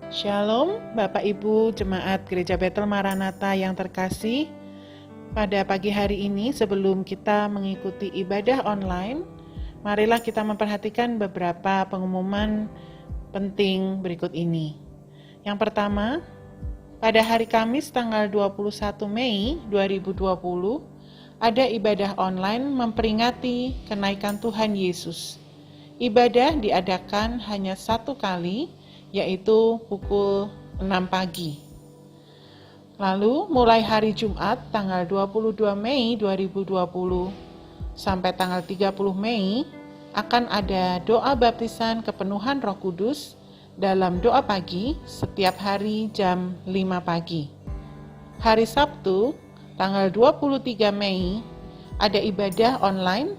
Shalom, Bapak Ibu Jemaat Gereja Betel Maranatha yang terkasih. Pada pagi hari ini sebelum kita mengikuti ibadah online, marilah kita memperhatikan beberapa pengumuman penting berikut ini. Yang pertama, pada hari Kamis tanggal 21 Mei 2020, ada ibadah online memperingati kenaikan Tuhan Yesus. Ibadah diadakan hanya satu kali, yaitu pukul 6 pagi. Lalu mulai hari Jumat tanggal 22 Mei 2020 sampai tanggal 30 Mei akan ada doa baptisan kepenuhan Roh Kudus dalam doa pagi setiap hari jam 5 pagi. Hari Sabtu tanggal 23 Mei ada ibadah online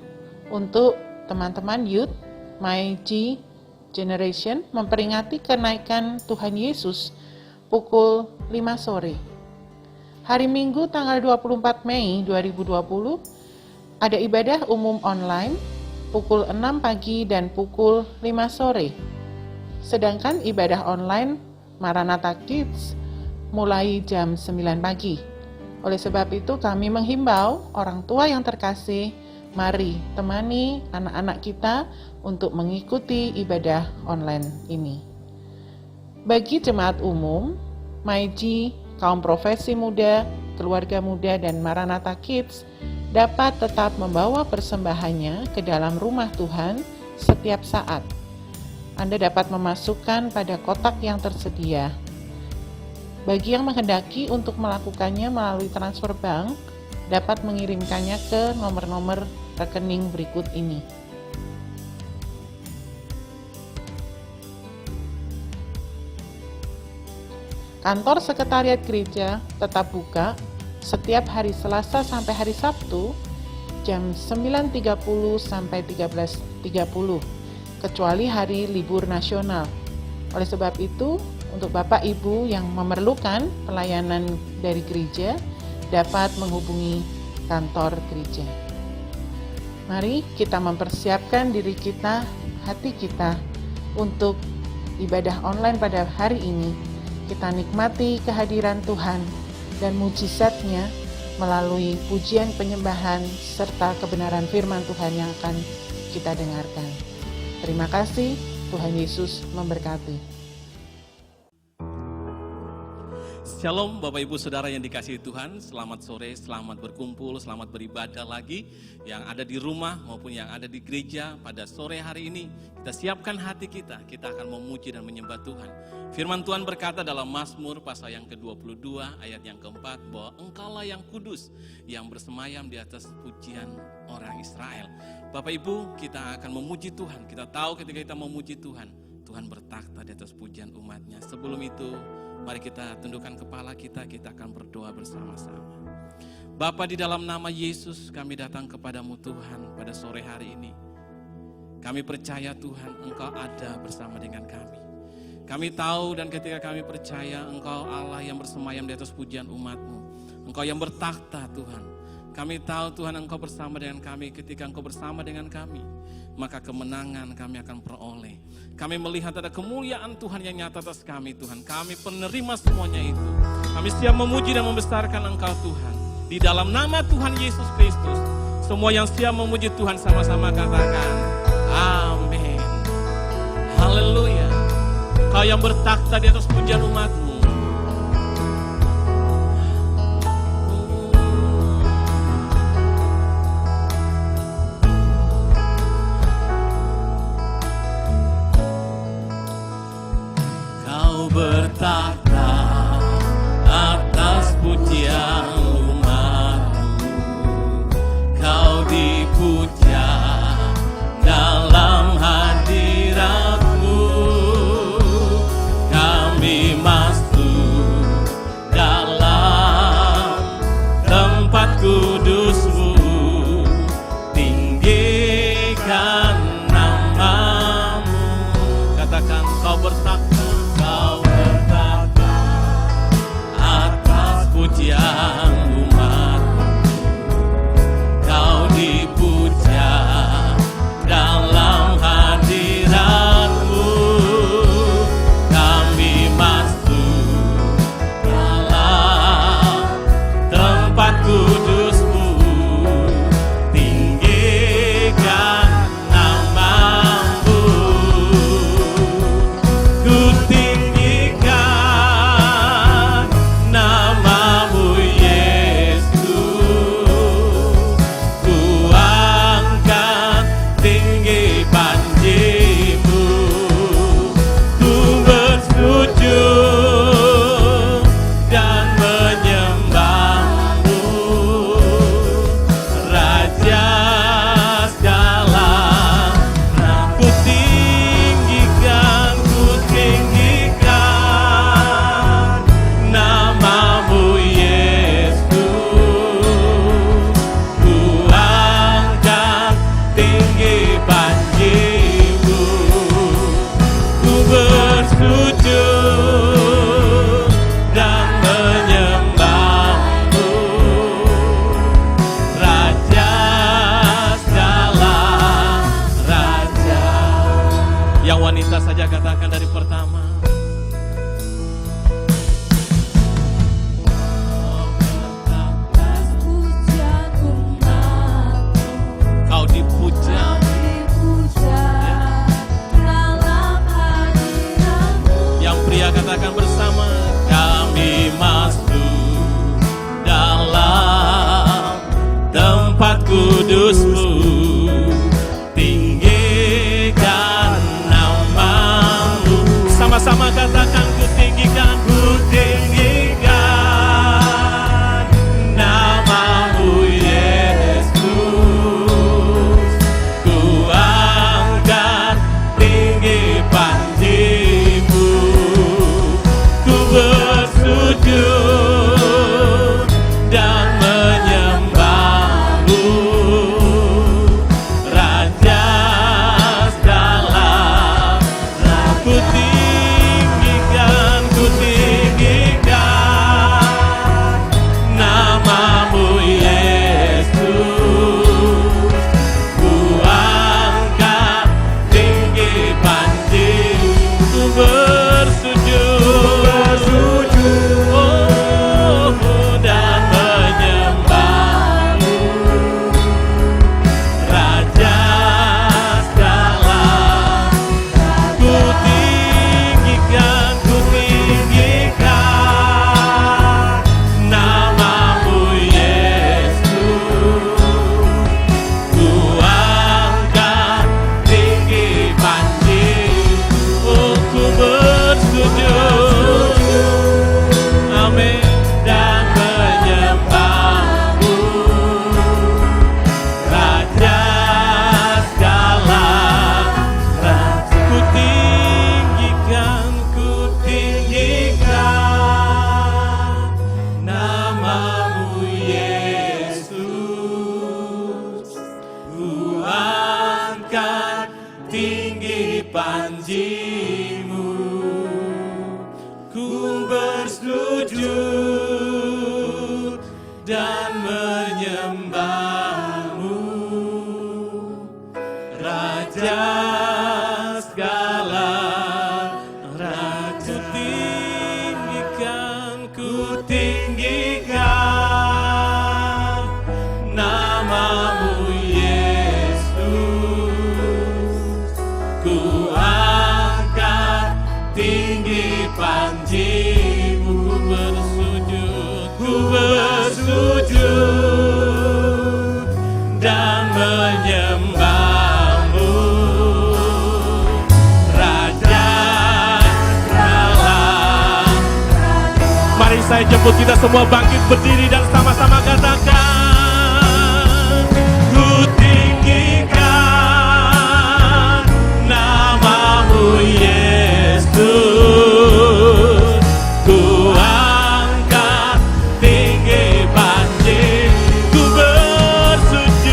untuk teman-teman youth MyG Generation memperingati kenaikan Tuhan Yesus pukul 5 sore. Hari Minggu tanggal 24 Mei 2020 ada ibadah umum online pukul 6 pagi dan pukul 5 sore. Sedangkan ibadah online Maranatha Kids mulai jam 9 pagi. Oleh sebab itu kami menghimbau orang tua yang terkasih, mari temani anak-anak kita untuk mengikuti ibadah online ini. Bagi jemaat umum, MyG, kaum profesi muda, keluarga muda, dan Maranatha Kids dapat tetap membawa persembahannya ke dalam rumah Tuhan setiap saat. Anda dapat memasukkan pada kotak yang tersedia. Bagi yang menghendaki untuk melakukannya melalui transfer bank, dapat mengirimkannya ke nomor-nomor rekening berikut ini. Kantor Sekretariat Gereja tetap buka setiap hari Selasa sampai hari Sabtu jam 9.30 sampai 13.30, kecuali hari libur nasional. Oleh sebab itu, untuk Bapak Ibu yang memerlukan pelayanan dari gereja, dapat menghubungi kantor gereja. Mari kita mempersiapkan diri kita, hati kita untuk ibadah online pada hari ini. Kita nikmati kehadiran Tuhan dan mujizat-Nya melalui pujian penyembahan serta kebenaran firman Tuhan yang akan kita dengarkan. Terima kasih, Tuhan Yesus memberkati. Shalom Bapak Ibu Saudara yang dikasihi Tuhan, selamat sore, selamat berkumpul, selamat beribadah lagi. Yang ada di rumah maupun yang ada di gereja pada sore hari ini, kita siapkan hati kita akan memuji dan menyembah Tuhan. Firman Tuhan berkata dalam Mazmur pasal yang ke-22 ayat yang keempat bahwa Engkaulah yang kudus yang bersemayam di atas pujian orang Israel. Bapak Ibu, kita akan memuji Tuhan. Kita tahu ketika kita memuji Tuhan, Tuhan bertakhta di atas pujian umatnya. Sebelum itu, mari kita tundukkan kepala kita akan berdoa bersama-sama. Bapa, di dalam nama Yesus kami datang kepadamu Tuhan pada sore hari ini. Kami percaya Tuhan Engkau ada bersama dengan kami. Kami tahu dan ketika kami percaya Engkau Allah yang bersemayam di atas pujian umat-Mu. Engkau yang bertakhta Tuhan. Kami tahu Tuhan Engkau bersama dengan kami. Ketika Engkau bersama dengan kami, maka kemenangan kami akan peroleh. Kami melihat ada kemuliaan Tuhan yang nyata atas kami Tuhan. Kami penerima semuanya itu. Kami siap memuji dan membesarkan Engkau Tuhan. Di dalam nama Tuhan Yesus Kristus, semua yang siap memuji Tuhan sama-sama katakan amin. Haleluya. Kau yang bertakhta di atas pujian umat-Mu. Kau bertakhta atas pujian umat-Mu. Kau dipuja dalam hadirat-Mu. Kami masuk ku angkat tinggi panji-Mu, ku bersujud dan menyembah-Mu, Raja segala raja. Ku tinggikan nama-Mu Yesus, ku angkat tinggi panji-Mu, ku bersujud dan menyembah-Mu, Raja segala. Mari saya jemput kita semua bangkit berdiri dan sama-sama katakan, ku tinggikan nama-Mu Yesus, ku angkat tinggi panji, ku bersujud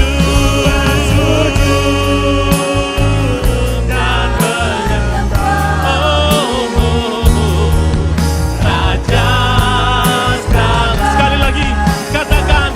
dan menyembah, Raja. Sekali lagi katakan,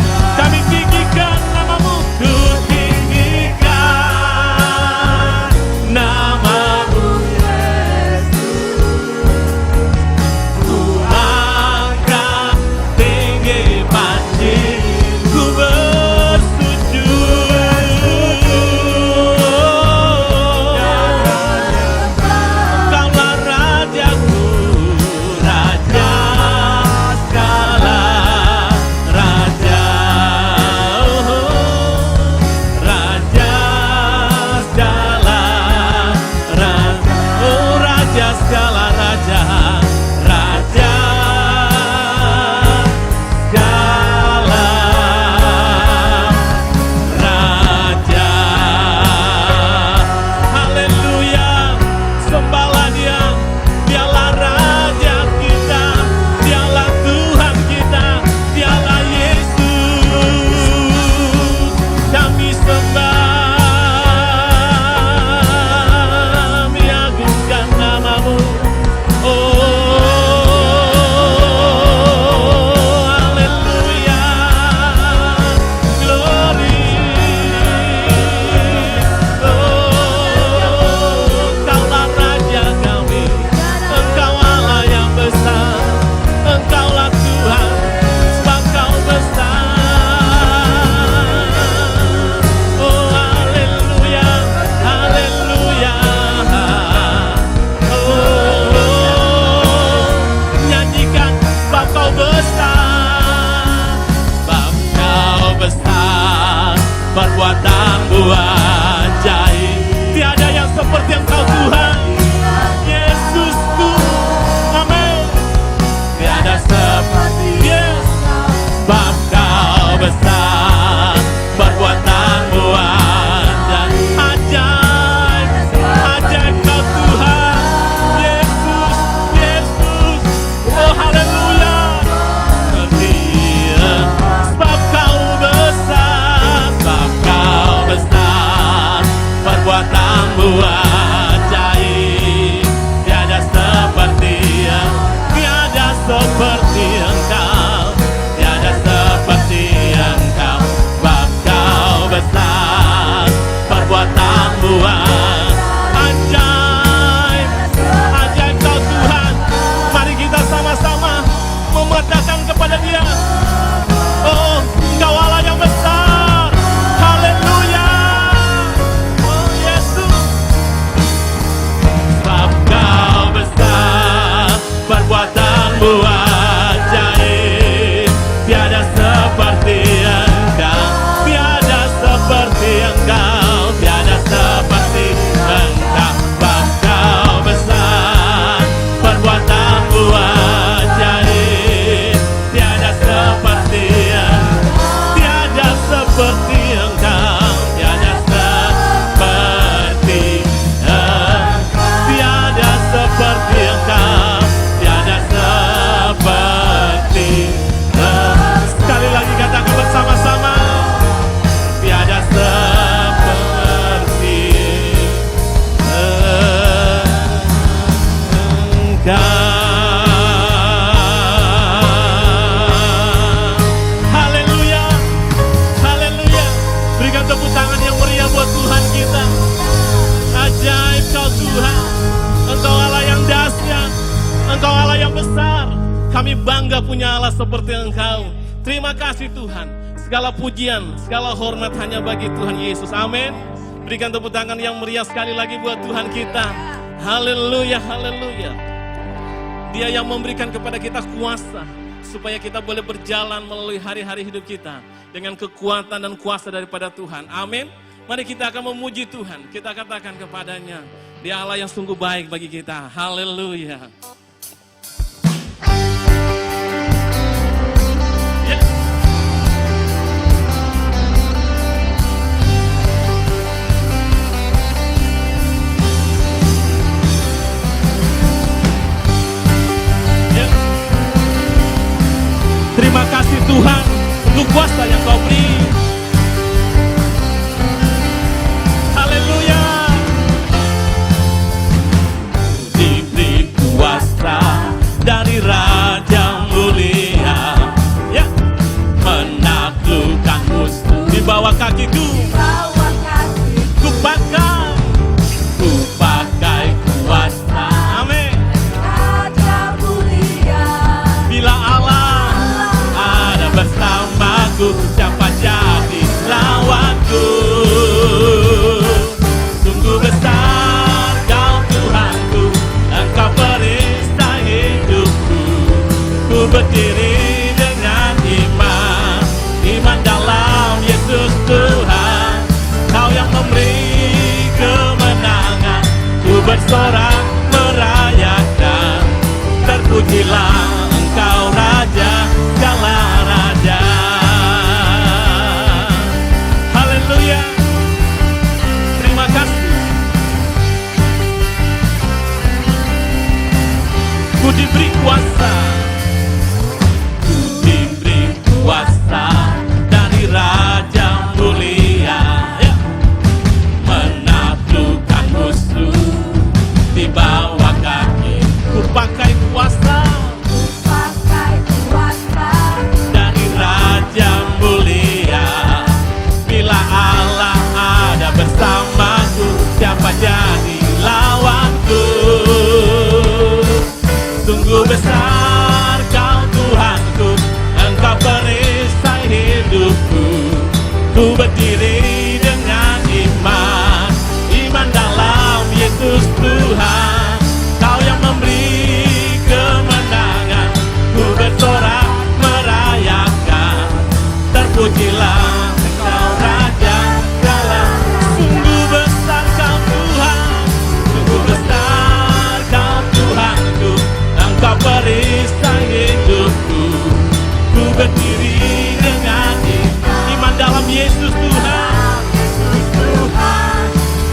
seperti Engkau. Terima kasih Tuhan. Segala pujian, segala hormat hanya bagi Tuhan Yesus. Amin. Berikan tepuk tangan yang meriah sekali lagi buat Tuhan kita. Haleluya, haleluya. Dia yang memberikan kepada kita kuasa supaya kita boleh berjalan melalui hari-hari hidup kita dengan kekuatan dan kuasa daripada Tuhan. Amin. Mari kita akan memuji Tuhan. Kita katakan kepadanya, Dia Allah yang sungguh baik bagi kita. Haleluya. Terima kasih Tuhan untuk kuasa yang Kau beri. Haleluya. Diberi kuasa dari Raja Mulia, ya, menaklukkan musuh di bawah kakiku. Ku pakai kuasa. Amin. Bila Allah bersamaku, siapa jadi lawanku? Sungguh besar Kau Tuhanku, Engkau perisai hidupku. Ku berdiri dengan iman, iman dalam Yesus Tuhan. Kau yang memberi kemenangan, ku bersorak merayakan. Terpujilah Engkau Raja segala raja. Haleluya. Terima kasih. Ku diberi kuasa. Ku diberi kuasa dari Raja Mulia, ya, menaklukkan musuh di bawah kaki. Ku pakai kuasa dari Raja Mulia. Bila Allah ada bersamaku, siapa jadi lawanku? Sungguh besar Kau Tuhanku, Engkau perisai hidupku. Ku berdiri dengan iman, iman dalam Yesus Tuhan. Kau yang memberi kemenangan, ku bersorak merayakan. Terpujilah Engkau Raja segala. Sungguh besar Kau Tuhan, sungguh besar Kau Tuhanku. Engkau perisai hidupku. Ku berdiri dengan iman dalam Yesus Tuhan.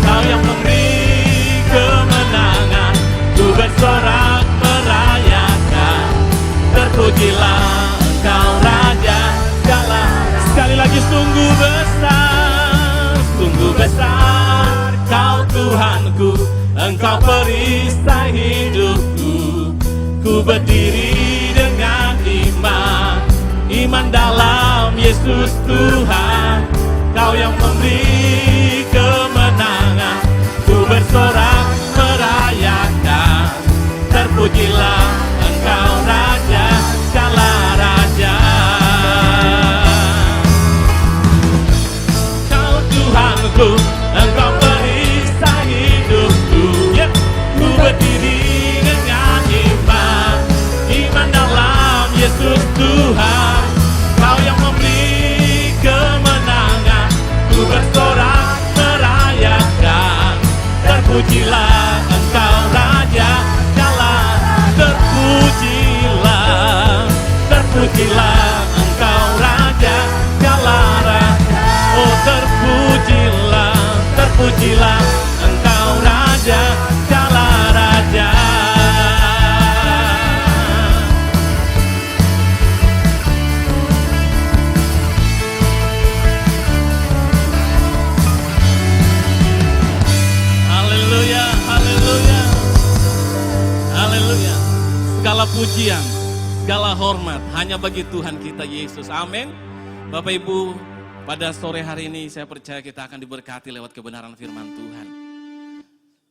Kau yang memberi kemenangan, ku bersorak merayakan. Terpujilah Engkau Raja segala. Sekali lagi, sungguh besar Kau Tuhanku. Engkau perisai hidupku. Ku berdiri dengan iman, iman dalam Yesus Tuhan. Kau yang memberi kemenangan, ku bersorak merayakan. Terpujilah Engkau Raja segala raja. Kau Tuhanku, Engkau perisai hidupku, yeah. Ku berdiri dengan iman, iman dalam Yesus Tuhan. Kau yang memberi kemenangan, ku bersorak merayakan. Terpujilah Engkau Raja segala. Terpujilah Engkau Raja segala raja. Oh, terpujilah Engkau Raja segala raja. Haleluya, haleluya, haleluya. Segala pujian, segala hormat hanya bagi Tuhan kita Yesus. Amin. Bapak Ibu, pada sore hari ini saya percaya kita akan diberkati lewat kebenaran firman Tuhan.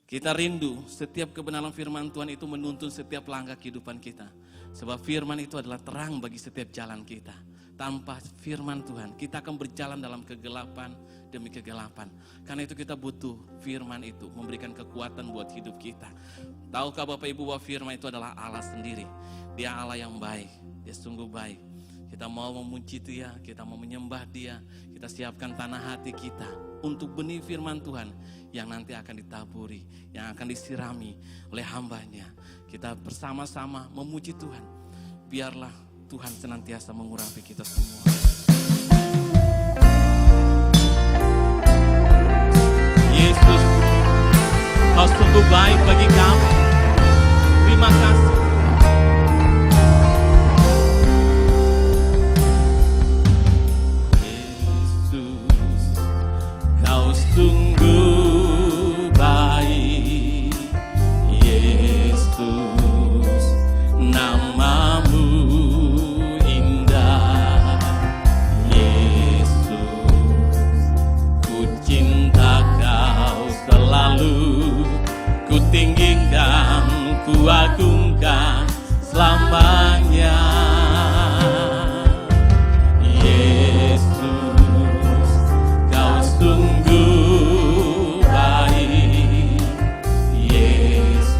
Kita rindu setiap kebenaran firman Tuhan itu menuntun setiap langkah kehidupan kita. Sebab firman itu adalah terang bagi setiap jalan kita. Tanpa firman Tuhan, kita akan berjalan dalam kegelapan demi kegelapan. Karena itu kita butuh firman itu, memberikan kekuatan buat hidup kita. Tahukah Bapak Ibu bahwa firman itu adalah Allah sendiri. Dia Allah yang baik, dia sungguh baik. Kita mau memuji Dia, kita mau menyembah Dia. Kita siapkan tanah hati kita untuk benih firman Tuhan yang nanti akan ditaburi, yang akan disirami oleh hamba-Nya. Kita bersama-sama memuji Tuhan. Biarlah Tuhan senantiasa mengurapi kita semua. Yesus, Kau sungguh baik bagi kami. Terima kasih. Yesus, Kau sungguh baik. Yesus, namamu indah. Yesus, ku cinta Kau selalu. Ku tinggikan, ku agungkan selamanya. Yesus, Kau sungguh baik. Yesus,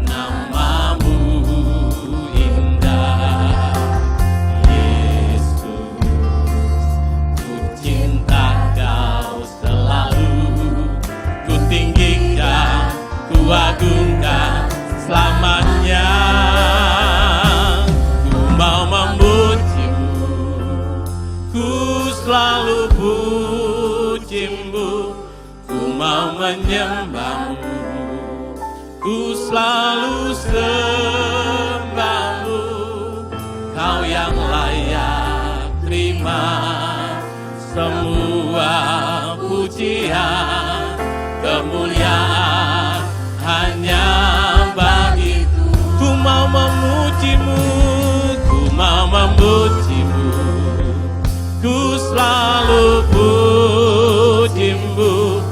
namamu indah. Yesus, ku cinta Kau selalu. Ku tinggikan, ku agungkan selamanya. Ku mau memuji-Mu, ku selalu puji-Mu. Ku mau menyembah-Mu, ku selalu sembah-Mu. Kau yang layak terima semua pujian. Kemuliaan hanya bagi-Mu. Ku mau memuji-Mu, ku mau memuji-Mu. Ku selalu puji-Mu,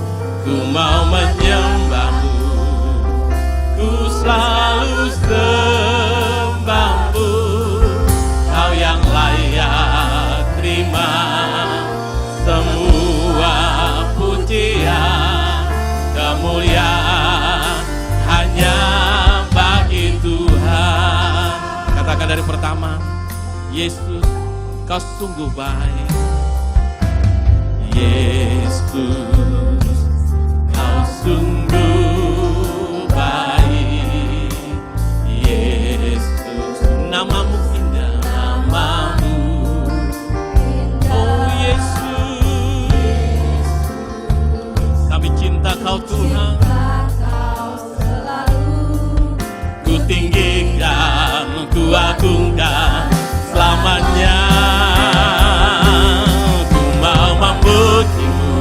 ku mau menyembah-Mu. Ku selalu sembah-Mu. Kau yang layak terima semua pujian. Kemuliaan hanya bagi Tuhan. Katakan dari pertama, Yesus, Kau sungguh baik. Yesus, Kau sungguh baik. Yesus, namamu indah, namamu. Oh Yesus, kami cinta Kau Tuhan. Ku tinggikan, ku agungkan selamanya. Ku mau memuji-Mu,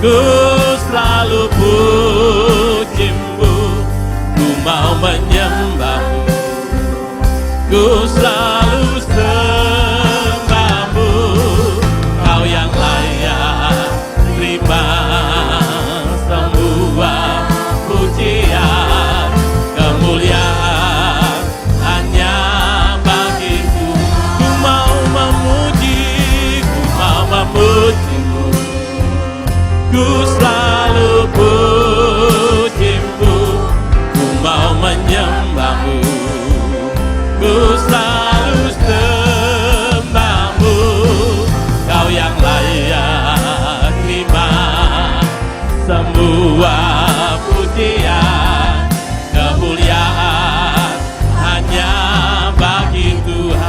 ku selalu puji-Mu. Ku mau menyembah-Mu, ku selalu sembah-Mu. Kau yang layak terima semua pujian. Kemuliaan hanya bagi-Mu. Ku mau memuji, ku mau memuji-Mu. Ku selalu puji-Mu. Ku mau menyembah-Mu. Ku selalu sembah-Mu. Kau yang layak terima semua pujian. Kemuliaan hanya bagi Tuhan.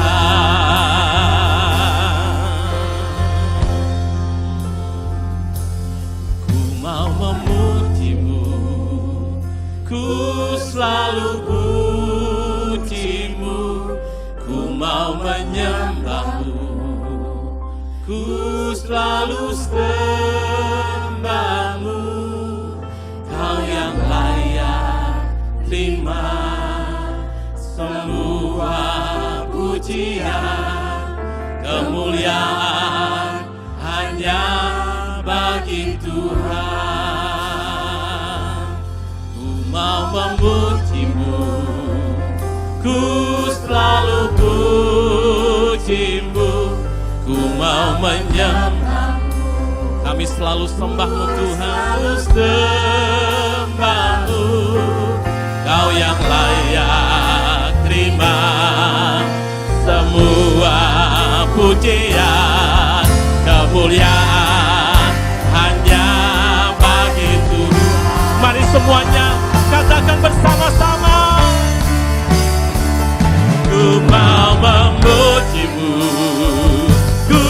Ku mau memuji-Mu, ku selalu puji-Mu. Ku mau menyembah-Mu, ku selalu sembah-Mu. Kau yang layak terima semua pujian. Kemuliaan hanya bagi Tuhan. memujimu, ku selalu pujimu, ku mau menyembahmu. Kami selalu sembahmu Tuhan, sembahmu. Kau yang layak terima semua pujian, kemuliaan hanya bagi Tuhan. Mari semuanya katakan bersama-sama. Ku mau memujimu, ku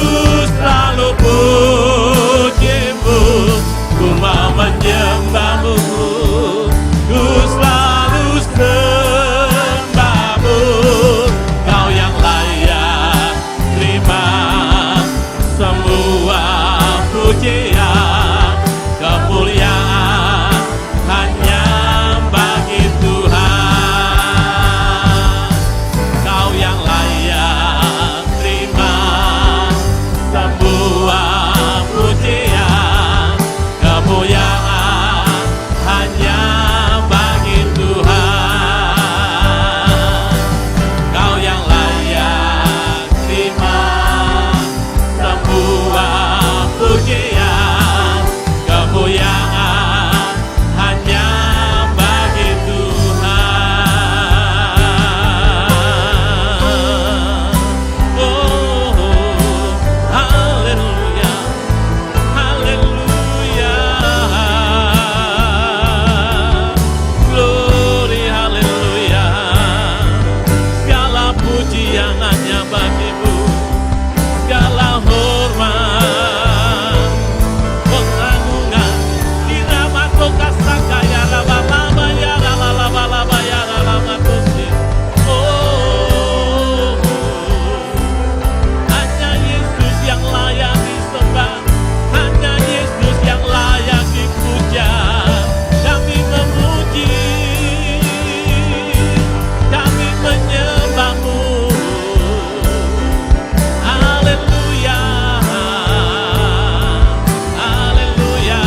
selalu pujimu, ku mau menyembahmu, ku selalu sembahmu. Kau yang layak terima semua pujian, kemuliaan hanya bagi Tuhan. Kau yang layak terima semua pujian, kemuliaan hanya bagi Tuhan. Kau yang layak terima semua pujian, kemuliaan hanya bagi Tuhan. Oh, haleluya, haleluya, glory, haleluya. Segala pujian hanya bagimu, segala hormat, pengagungan, dirama tokasaka ya laba-laba ya laba-laba ya laba-tusi. Oh, hanya Yesus yang layak disembah, hanya Yesus yang layak dipuja. Kami memuji, kami menyembahmu. Haleluya, haleluya.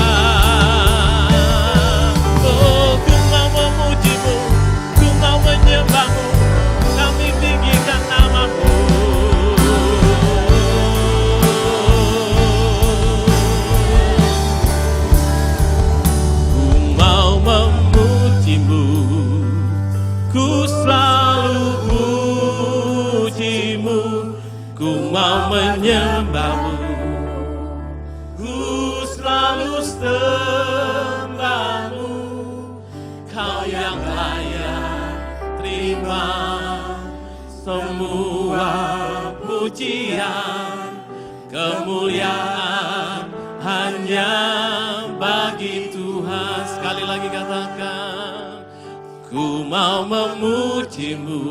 Oh, ku mau memujimu, ku mau menyembahmu, kami tinggikan namamu. Ku mau memujimu, ku selalu pujimu, ku mau menyembahmu, ku selalu sembahmu. Kau yang layak terima semua pujian, kemuliaan hanya bagi Tuhan. Sekali lagi katakan, ku mau memujimu,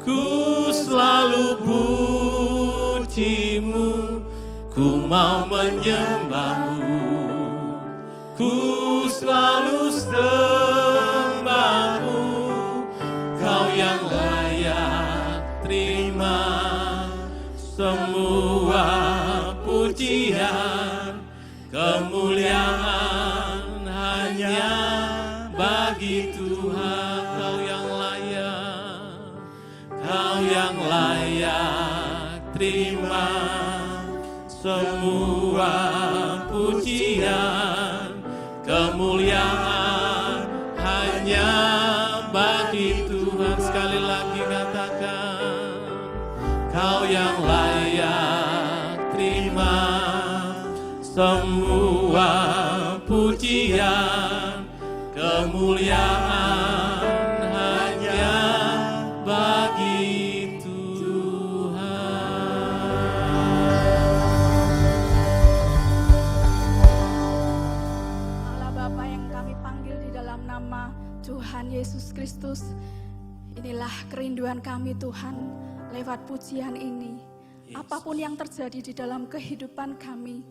ku selalu pujimu, ku mau menyembahmu, ku selalu sembahmu. Kau yang layak terima semua pujian, kemuliaan hanya bagi Tuhan. Kau yang layak, kau yang layak terima semua pujian, kemuliaan hanya bagi Tuhan. Sekali lagi katakan, kau yang layak terima semua pujian, kemuliaan hanya bagi Tuhan Yesus Kristus. Inilah kerinduan kami Tuhan lewat pujian ini. Apapun yang terjadi di dalam kehidupan kami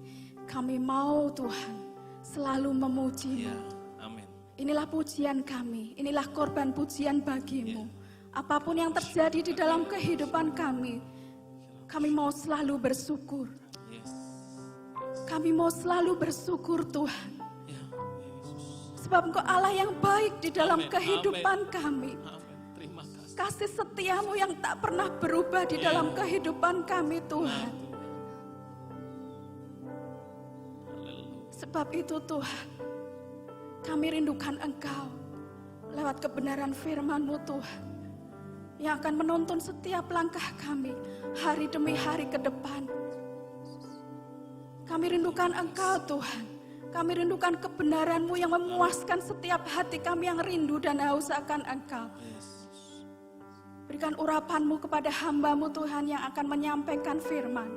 mau Tuhan selalu memuji-Mu. Amin. Inilah pujian kami, inilah korban pujian bagi-Mu. Apapun yang terjadi di dalam kehidupan kami mau selalu bersyukur. Kami mau selalu bersyukur Tuhan. Sebab Engkau Allah yang baik di dalam Amin. kehidupan kami. Amin. Terima kasih. Kasih setiamu yang tak pernah berubah di dalam kehidupan kami Tuhan. Haleluya. Sebab itu Tuhan, kami rindukan Engkau lewat kebenaran firman-Mu Tuhan, yang akan menuntun setiap langkah kami hari demi hari ke depan. Kami rindukan Engkau Tuhan. Kami rindukan kebenaran-Mu yang memuaskan setiap hati kami yang rindu dan haus akan Engkau. Berikan urapan-Mu kepada hamba-Mu Tuhan yang akan menyampaikan firman.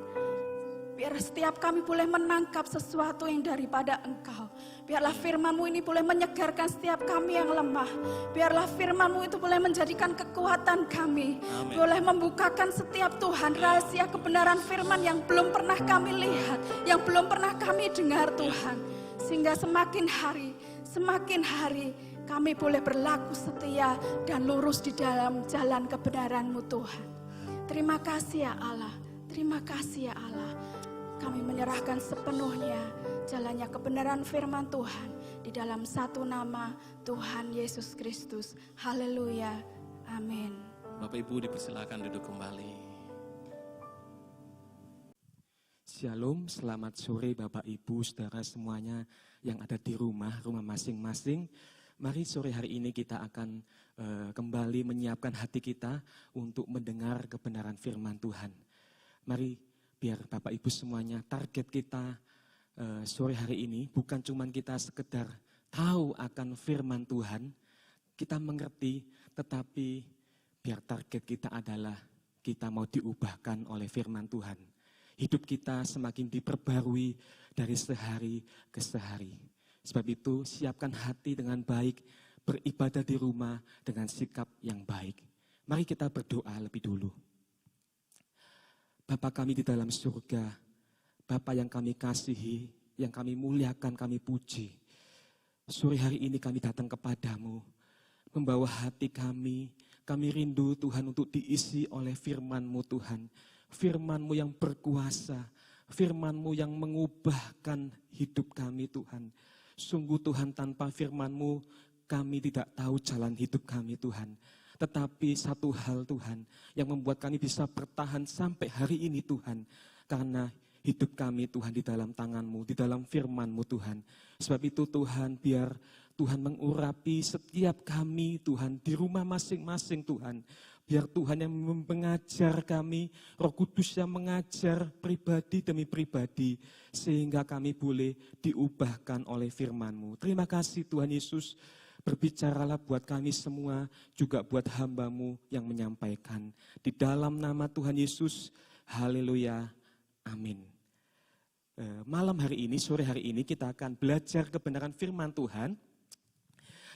Biar setiap kami boleh menangkap sesuatu yang daripada Engkau. Biarlah firman-Mu ini boleh menyegarkan setiap kami yang lemah. Biarlah firman-Mu itu boleh menjadikan kekuatan kami. Amin. Boleh membukakan setiap Tuhan rahasia kebenaran firman yang belum pernah kami lihat. Yang belum pernah kami dengar Tuhan. Sehingga semakin hari kami boleh berlaku setia dan lurus di dalam jalan kebenaran-Mu Tuhan. Terima kasih ya Allah. Terima kasih ya Allah. Kami menyerahkan sepenuhnya jalannya kebenaran firman Tuhan di dalam satu nama Tuhan Yesus Kristus. Haleluya. Amin. Bapak Ibu dipersilakan duduk kembali. Shalom, selamat sore Bapak Ibu, saudara semuanya yang ada di rumah masing-masing. Mari sore hari ini kita akan kembali menyiapkan hati kita untuk mendengar kebenaran firman Tuhan. Mari biar Bapak Ibu semuanya target kita sore hari ini bukan cuma kita sekedar tahu akan firman Tuhan, kita mengerti, tetapi biar target kita adalah kita mau diubahkan oleh firman Tuhan. Hidup kita semakin diperbarui dari sehari ke sehari. Sebab itu siapkan hati dengan baik, beribadah di rumah dengan sikap yang baik. Mari kita berdoa lebih dulu. Bapa kami di dalam surga, Bapa yang kami kasihi, yang kami muliakan, kami puji. Sore hari ini kami datang kepadamu, membawa hati kami rindu Tuhan untuk diisi oleh firman-Mu Tuhan. Firman-Mu yang berkuasa, firman-Mu yang mengubahkan hidup kami Tuhan. Sungguh Tuhan, tanpa firman-Mu kami tidak tahu jalan hidup kami Tuhan. Tetapi satu hal Tuhan yang membuat kami bisa bertahan sampai hari ini Tuhan. Karena hidup kami Tuhan di dalam tangan-Mu, di dalam firman-Mu Tuhan. Sebab itu Tuhan, biar Tuhan mengurapi setiap kami Tuhan di rumah masing-masing Tuhan. Biar Tuhan yang mengajar kami, Roh Kudus yang mengajar pribadi demi pribadi. Sehingga kami boleh diubahkan oleh firman-Mu. Terima kasih Tuhan Yesus. Berbicaralah buat kami semua, juga buat hamba-Mu yang menyampaikan. Di dalam nama Tuhan Yesus, haleluya, amin. Malam hari ini, sore hari ini kita akan belajar kebenaran firman Tuhan,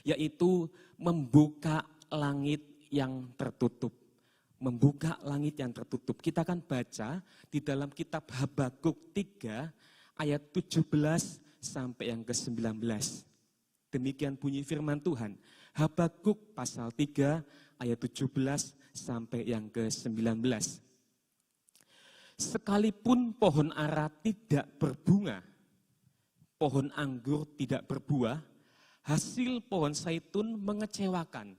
yaitu membuka langit yang tertutup. Membuka langit yang tertutup. Kita akan baca di dalam kitab Habakuk 3 ayat 17 sampai yang ke-19. Demikian bunyi firman Tuhan. Habakuk pasal 3 ayat 17 sampai yang ke-19. Sekalipun pohon ara tidak berbunga, pohon anggur tidak berbuah, hasil pohon zaitun mengecewakan.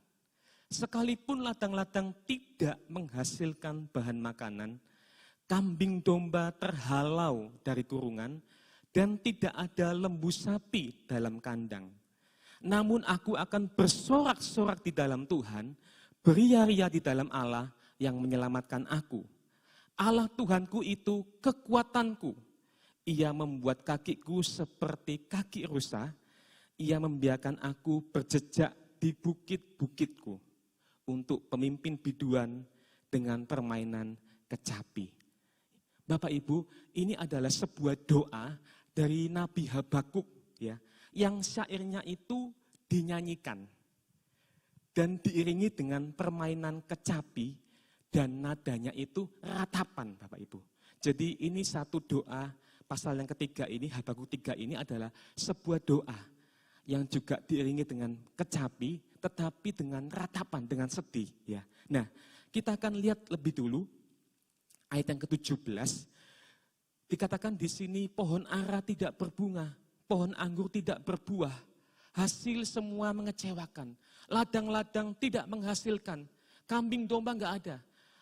Sekalipun ladang-ladang tidak menghasilkan bahan makanan, kambing domba terhalau dari kurungan, dan tidak ada lembu sapi dalam kandang. Namun aku akan bersorak-sorak di dalam Tuhan, beria-ria di dalam Allah yang menyelamatkan aku. Allah Tuhanku itu kekuatanku. Ia membuat kakiku seperti kaki rusa. Ia membiarkan aku berjejak di bukit-bukitku untuk pemimpin biduan dengan permainan kecapi. Bapak Ibu, ini adalah sebuah doa dari Nabi Habakuk, ya, yang syairnya itu dinyanyikan dan diiringi dengan permainan kecapi dan nadanya itu ratapan, Bapak Ibu. Jadi ini satu doa, pasal yang ketiga ini, Habakuk 3 ini adalah sebuah doa yang juga diiringi dengan kecapi tetapi dengan ratapan, dengan sedih, ya. Nah, kita akan lihat lebih dulu ayat yang ke-17. Dikatakan di sini pohon ara tidak berbunga, pohon anggur tidak berbuah, Hasil semua mengecewakan. Ladang-ladang tidak menghasilkan. Kambing domba nggak ada.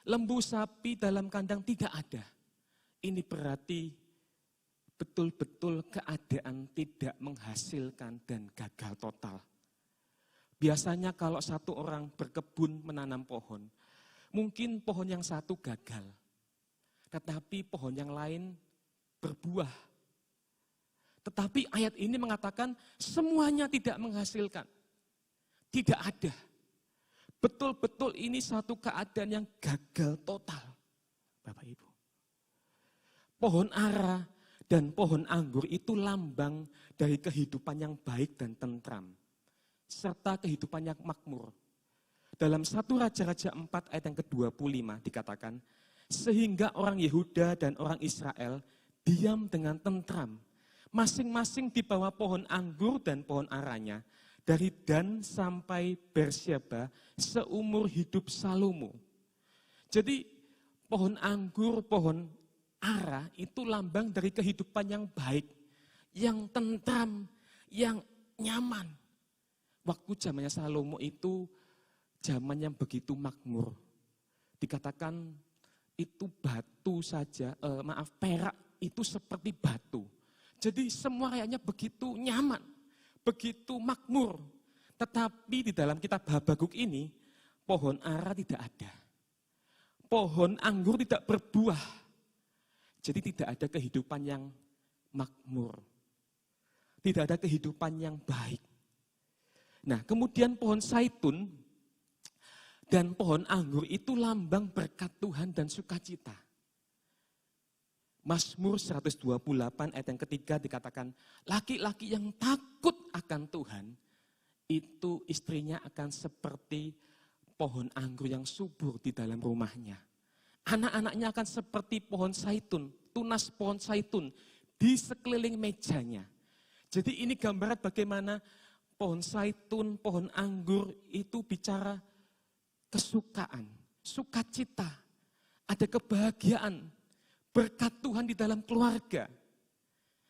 Lembu sapi dalam kandang tidak ada. Ini berarti betul-betul keadaan tidak menghasilkan dan gagal total. Biasanya kalau satu orang berkebun menanam pohon, mungkin pohon yang satu gagal. Tetapi pohon yang lain berbuah. Tetapi ayat ini mengatakan semuanya tidak menghasilkan. Tidak ada. Betul-betul ini satu keadaan yang gagal total, Bapak Ibu. Pohon ara dan pohon anggur itu lambang dari kehidupan yang baik dan tentram, serta kehidupan yang makmur. Dalam 1 Raja-Raja 4 ayat yang ke-25 dikatakan, sehingga orang Yehuda dan orang Israel diam dengan tentram, masing-masing di bawah pohon anggur dan pohon aranya, dari Dan sampai Bersyeba seumur hidup Salomo. Jadi pohon anggur, pohon ara itu lambang dari kehidupan yang baik, yang tentram, yang nyaman. Waktu zamannya Salomo itu zaman yang begitu makmur. Dikatakan itu batu saja, perak itu seperti batu. Jadi semua kayaknya begitu nyaman, begitu makmur. Tetapi di dalam kitab Habakuk ini, pohon ara tidak ada. Pohon anggur tidak berbuah. Jadi tidak ada kehidupan yang makmur. Tidak ada kehidupan yang baik. Nah, kemudian pohon zaitun dan pohon anggur itu lambang berkat Tuhan dan sukacita. Mazmur 128 ayat yang ketiga dikatakan, laki-laki yang takut akan Tuhan, itu istrinya akan seperti pohon anggur yang subur di dalam rumahnya. Anak-anaknya akan seperti pohon zaitun, tunas pohon zaitun di sekeliling mejanya. Jadi ini gambaran bagaimana pohon zaitun, pohon anggur itu bicara kesukaan, sukacita, ada kebahagiaan, berkat Tuhan di dalam keluarga.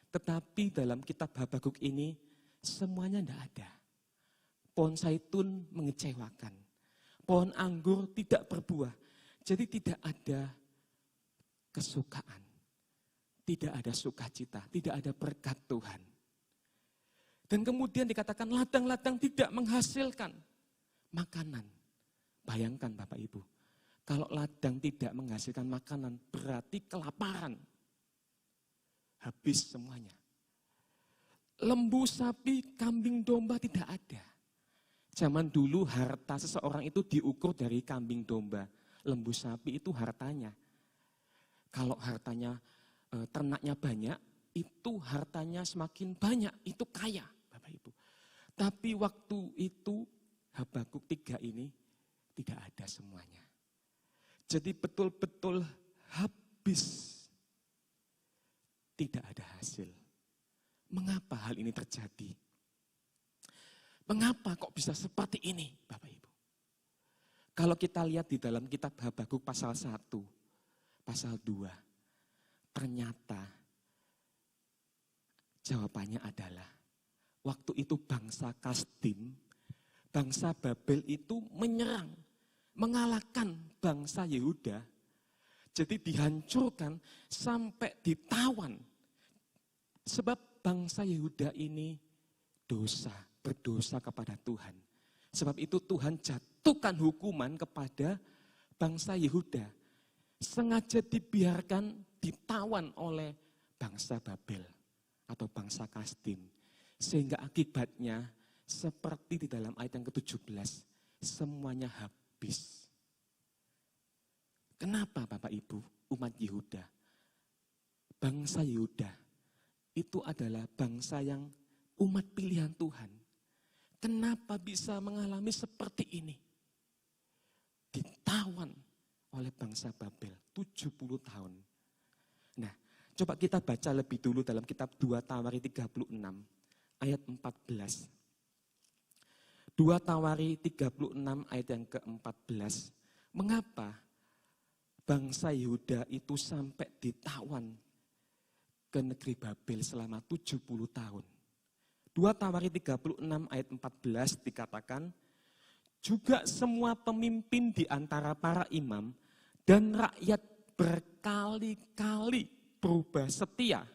Tetapi dalam kitab Habakuk ini semuanya tidak ada. Pohon zaitun mengecewakan. Pohon anggur tidak berbuah. Jadi tidak ada kesukaan. Tidak ada sukacita, tidak ada berkat Tuhan. Dan kemudian dikatakan ladang-ladang tidak menghasilkan makanan. Bayangkan Bapak Ibu. Kalau ladang tidak menghasilkan makanan, berarti kelaparan. Habis semuanya. Lembu, sapi, kambing, domba tidak ada. Zaman dulu harta seseorang itu diukur dari kambing, domba. Lembu, sapi itu hartanya. Kalau hartanya ternaknya banyak, itu hartanya semakin banyak, itu kaya Bapak Ibu. Tapi waktu itu Habakuk 3 ini tidak ada semuanya. Jadi betul-betul habis. Tidak ada hasil. Mengapa hal ini terjadi? Mengapa kok bisa seperti ini Bapak Ibu? Kalau kita lihat di dalam kitab Habakuk pasal 1, pasal 2, ternyata jawabannya adalah waktu itu bangsa Kasdim, bangsa Babel itu menyerang, mengalahkan bangsa Yehuda. Jadi dihancurkan sampai ditawan. Sebab bangsa Yehuda ini berdosa kepada Tuhan. Sebab itu Tuhan jatuhkan hukuman kepada bangsa Yehuda. Sengaja dibiarkan ditawan oleh bangsa Babel atau bangsa Kasdim. Sehingga akibatnya seperti di dalam ayat yang ke-17, semuanya habis. Kenapa Bapak Ibu, umat Yehuda? Bangsa Yehuda itu adalah bangsa yang umat pilihan Tuhan. Kenapa bisa mengalami seperti ini? Ditawan oleh bangsa Babel 70 tahun. Nah, coba kita baca lebih dulu dalam kitab 2 Tawari 36 ayat 14. 2 Tawari 36 ayat yang ke-14. Mengapa bangsa Yehuda itu sampai ditawan ke negeri Babel selama 70 tahun? 2 2 Tawarik 36 ayat 14 dikatakan, juga semua pemimpin di antara para imam dan rakyat berkali-kali berubah setia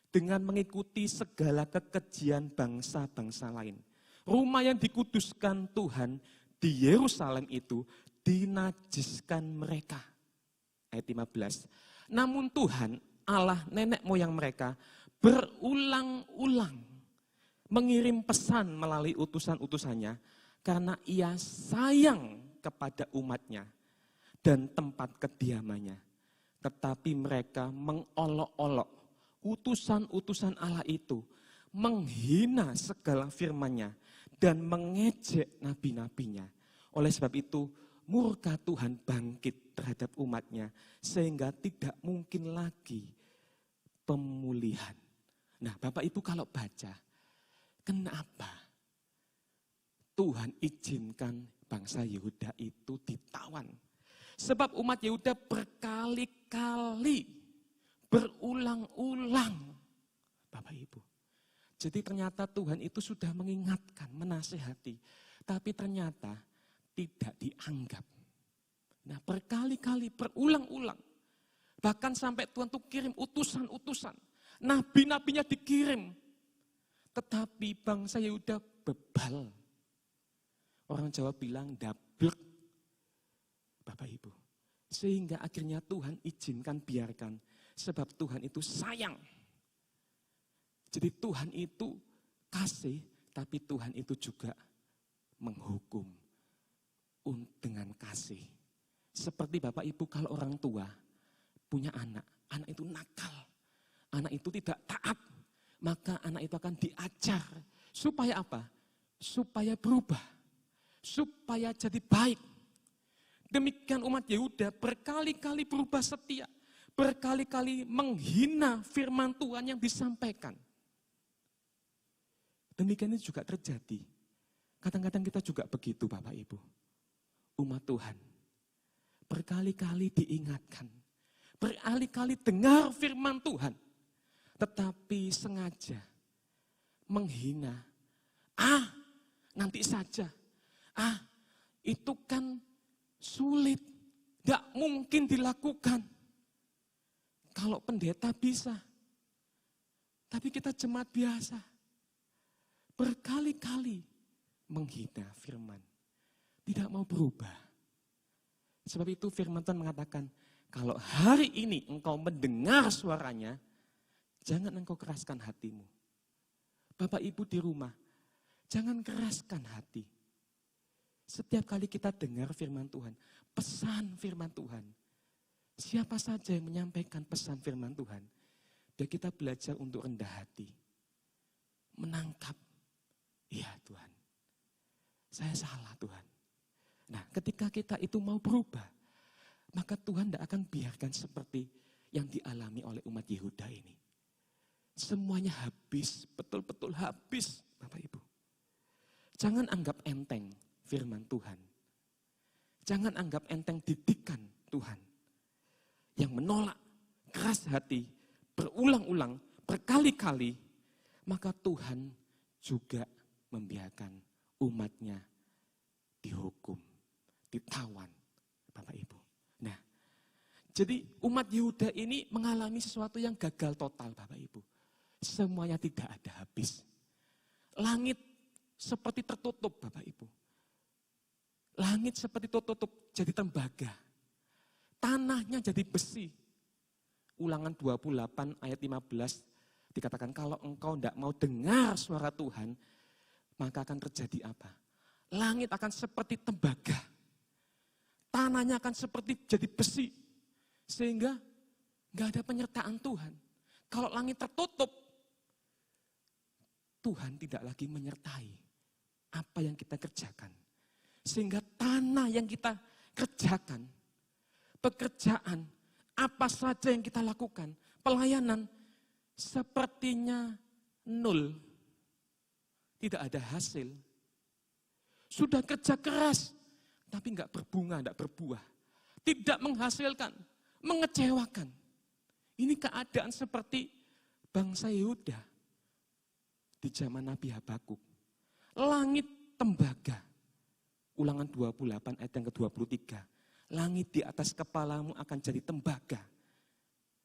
dengan mengikuti segala kekejian bangsa-bangsa lain. Rumah yang dikuduskan Tuhan di Yerusalem itu dinajiskan mereka. Ayat 15. Namun Tuhan, Allah nenek moyang mereka, berulang-ulang mengirim pesan melalui utusan-utusannya karena ia sayang kepada umatnya dan tempat kediamannya. Tetapi mereka mengolok-olok utusan-utusan Allah itu, menghina segala firman-Nya dan mengejek nabi-nabinya. Oleh sebab itu, murka Tuhan bangkit terhadap umatnya sehingga tidak mungkin lagi pemulihan. Nah, Bapak Ibu kalau baca, kenapa Tuhan izinkan bangsa Yehuda itu ditawan? Sebab umat Yehuda berkali-kali, berulang-ulang. Bapak Ibu. Jadi ternyata Tuhan itu sudah mengingatkan, menasihati. Tapi ternyata tidak dianggap. Nah, berkali-kali, berulang-ulang. Bahkan sampai Tuhan tuh kirim utusan-utusan. Nabi-nabinya dikirim. Tetapi bangsa Yehuda bebal. Orang Jawa bilang dablek. Bapak Ibu. Sehingga akhirnya Tuhan izinkan, biarkan. Sebab Tuhan itu sayang. Jadi Tuhan itu kasih, tapi Tuhan itu juga menghukum dengan kasih. Seperti Bapak Ibu kalau orang tua punya anak itu nakal. Anak itu tidak taat. Maka anak itu akan diajar. Supaya apa? Supaya berubah. Supaya jadi baik. Demikian umat Yehuda berkali-kali berubah setia. Berkali-kali menghina firman Tuhan yang disampaikan. Demikian itu juga terjadi. Kadang-kadang kita juga begitu Bapak Ibu. Umat Tuhan. Berkali-kali diingatkan. Berkali-kali dengar firman Tuhan. Tetapi sengaja menghina. Nanti saja. Itu kan sulit. Tidak mungkin dilakukan. Kalau pendeta bisa. Tapi kita jemaat biasa. Berkali-kali menghina firman. Tidak mau berubah. Sebab itu firman Tuhan mengatakan, kalau hari ini engkau mendengar suaranya, jangan engkau keraskan hatimu. Bapak Ibu di rumah, jangan keraskan hati. Setiap kali kita dengar firman Tuhan, pesan firman Tuhan. Siapa saja yang menyampaikan pesan firman Tuhan, biar kita belajar untuk rendah hati. Menangkap, ya Tuhan, saya salah Tuhan. Nah, ketika kita itu mau berubah, maka Tuhan tidak akan biarkan seperti yang dialami oleh umat Yehuda ini. Semuanya habis, betul-betul habis, Bapak Ibu. Jangan anggap enteng firman Tuhan. Jangan anggap enteng didikan Tuhan. Yang menolak, keras hati, berulang-ulang, berkali-kali, maka Tuhan juga membiarkan umatnya dihukum, ditawan, Bapak Ibu. Nah, jadi umat Yehuda ini mengalami sesuatu yang gagal total, Bapak Ibu. Semuanya tidak ada habis. Langit seperti tertutup, Bapak Ibu. Langit seperti tertutup jadi tembaga. Tanahnya jadi besi. Ulangan 28 ayat 15 dikatakan kalau engkau tidak mau dengar suara Tuhan, maka akan terjadi apa? Langit akan seperti tembaga. Tanahnya akan seperti jadi besi. Sehingga nggak ada penyertaan Tuhan. Kalau langit tertutup, Tuhan tidak lagi menyertai apa yang kita kerjakan. Sehingga tanah yang kita kerjakan, pekerjaan, apa saja yang kita lakukan, pelayanan, sepertinya nol. Tidak ada hasil. Sudah kerja keras, tapi enggak berbunga, enggak berbuah. Tidak menghasilkan, mengecewakan. Ini keadaan seperti bangsa Yehuda. di zaman Nabi Habakuk. Langit tembaga. Ulangan 28 ayat yang ke-23. Langit di atas kepalamu akan jadi tembaga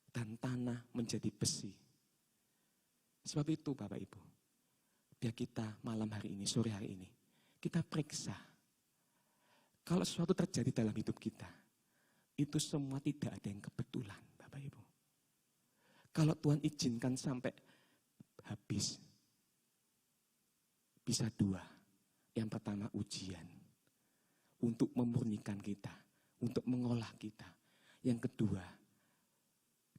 dan tanah menjadi besi. Sebab itu Bapak Ibu, biar kita malam hari ini, sore hari ini, kita periksa. Kalau sesuatu terjadi dalam hidup kita, itu semua tidak ada yang kebetulan Bapak Ibu. Kalau Tuhan izinkan sampai habis, bisa dua. Yang pertama ujian, untuk memurnikan kita, untuk mengolah kita. Yang kedua,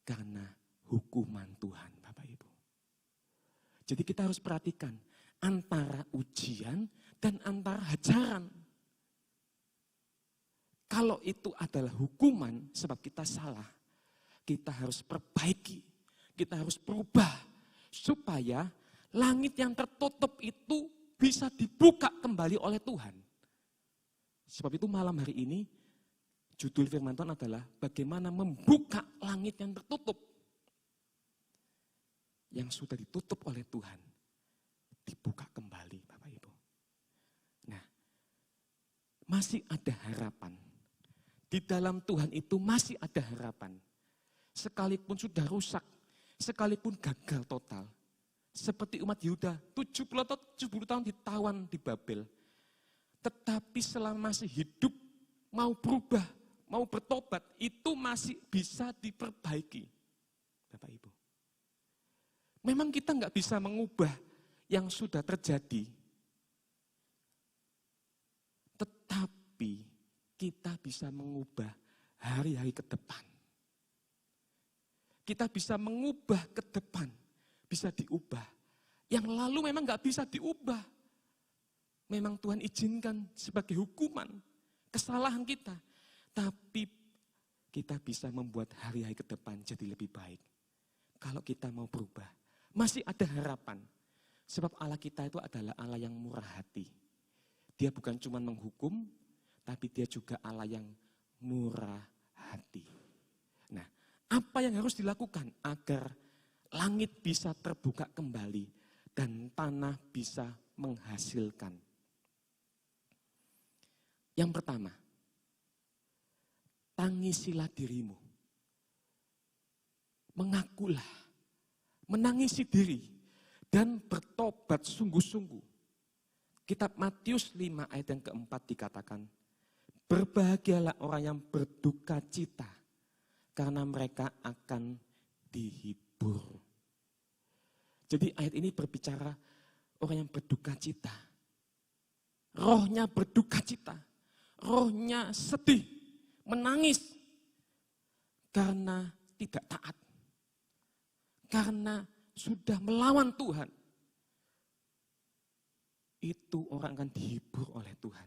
karena hukuman Tuhan Bapak Ibu. Jadi kita harus perhatikan antara ujian dan antara hajaran. Kalau itu adalah hukuman sebab kita salah, kita harus perbaiki, kita harus berubah supaya langit yang tertutup itu bisa dibuka kembali oleh Tuhan. Sebab itu malam hari ini judul firman Tuhan adalah bagaimana membuka langit yang tertutup. Yang sudah ditutup oleh Tuhan, dibuka kembali Bapak Ibu. Nah, masih ada harapan. Di dalam Tuhan itu masih ada harapan. Sekalipun sudah rusak, sekalipun gagal total. Seperti umat Yehuda, 70 tahun ditawan di Babel. Tetapi selama masih hidup, mau berubah, mau bertobat, itu masih bisa diperbaiki. Bapak Ibu. Memang kita nggak bisa mengubah yang sudah terjadi. Tetapi kita bisa mengubah hari-hari ke depan. Kita bisa mengubah ke depan, bisa diubah. Yang lalu memang nggak bisa diubah. Memang Tuhan izinkan sebagai hukuman kesalahan kita. Tapi kita bisa membuat hari-hari ke depan jadi lebih baik. Kalau kita mau berubah. Masih ada harapan. Sebab Allah kita itu adalah Allah yang murah hati. Dia bukan cuma menghukum, tapi dia juga Allah yang murah hati. Nah, apa yang harus dilakukan agar langit bisa terbuka kembali dan tanah bisa menghasilkan? Yang pertama, tangisilah dirimu. Mengakulah. Menangisi diri dan bertobat sungguh-sungguh. Kitab Matius 5 ayat yang keempat dikatakan, berbahagialah orang yang berduka cita karena mereka akan dihibur. Jadi ayat ini berbicara orang yang berduka cita. Rohnya berduka cita, rohnya sedih, menangis karena tidak taat. Karena sudah melawan Tuhan, itu orang akan dihibur oleh Tuhan.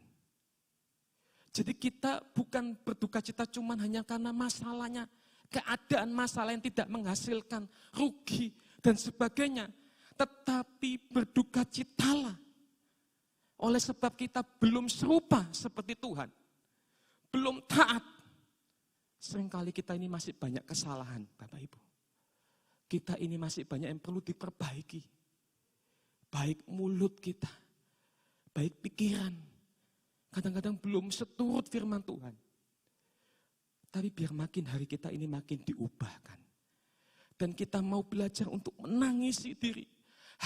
Jadi kita bukan berduka cita cuma hanya karena masalahnya, keadaan masalah yang tidak menghasilkan, rugi dan sebagainya. Tetapi berduka citalah oleh sebab kita belum serupa seperti Tuhan. Belum taat. Seringkali kita ini masih banyak kesalahan Bapak Ibu. Kita ini masih banyak yang perlu diperbaiki. Baik mulut kita, baik pikiran. Kadang-kadang belum seturut firman Tuhan. Tapi biar makin hari kita ini makin diubahkan. Dan kita mau belajar untuk menangisi diri.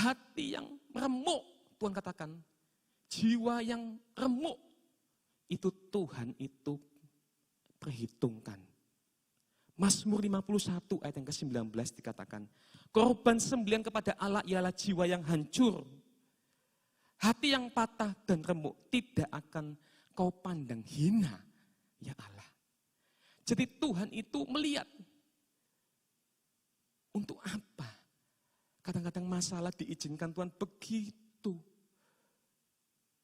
Hati yang remuk, Tuhan katakan. Jiwa yang remuk, itu Tuhan itu perhitungkan. Mazmur 51 ayat yang ke-19 dikatakan, korban sembelihan kepada Allah ialah jiwa yang hancur. Hati yang patah dan remuk tidak akan kau pandang hina, ya Allah. Jadi Tuhan itu melihat untuk apa? Kadang-kadang masalah diizinkan Tuhan begitu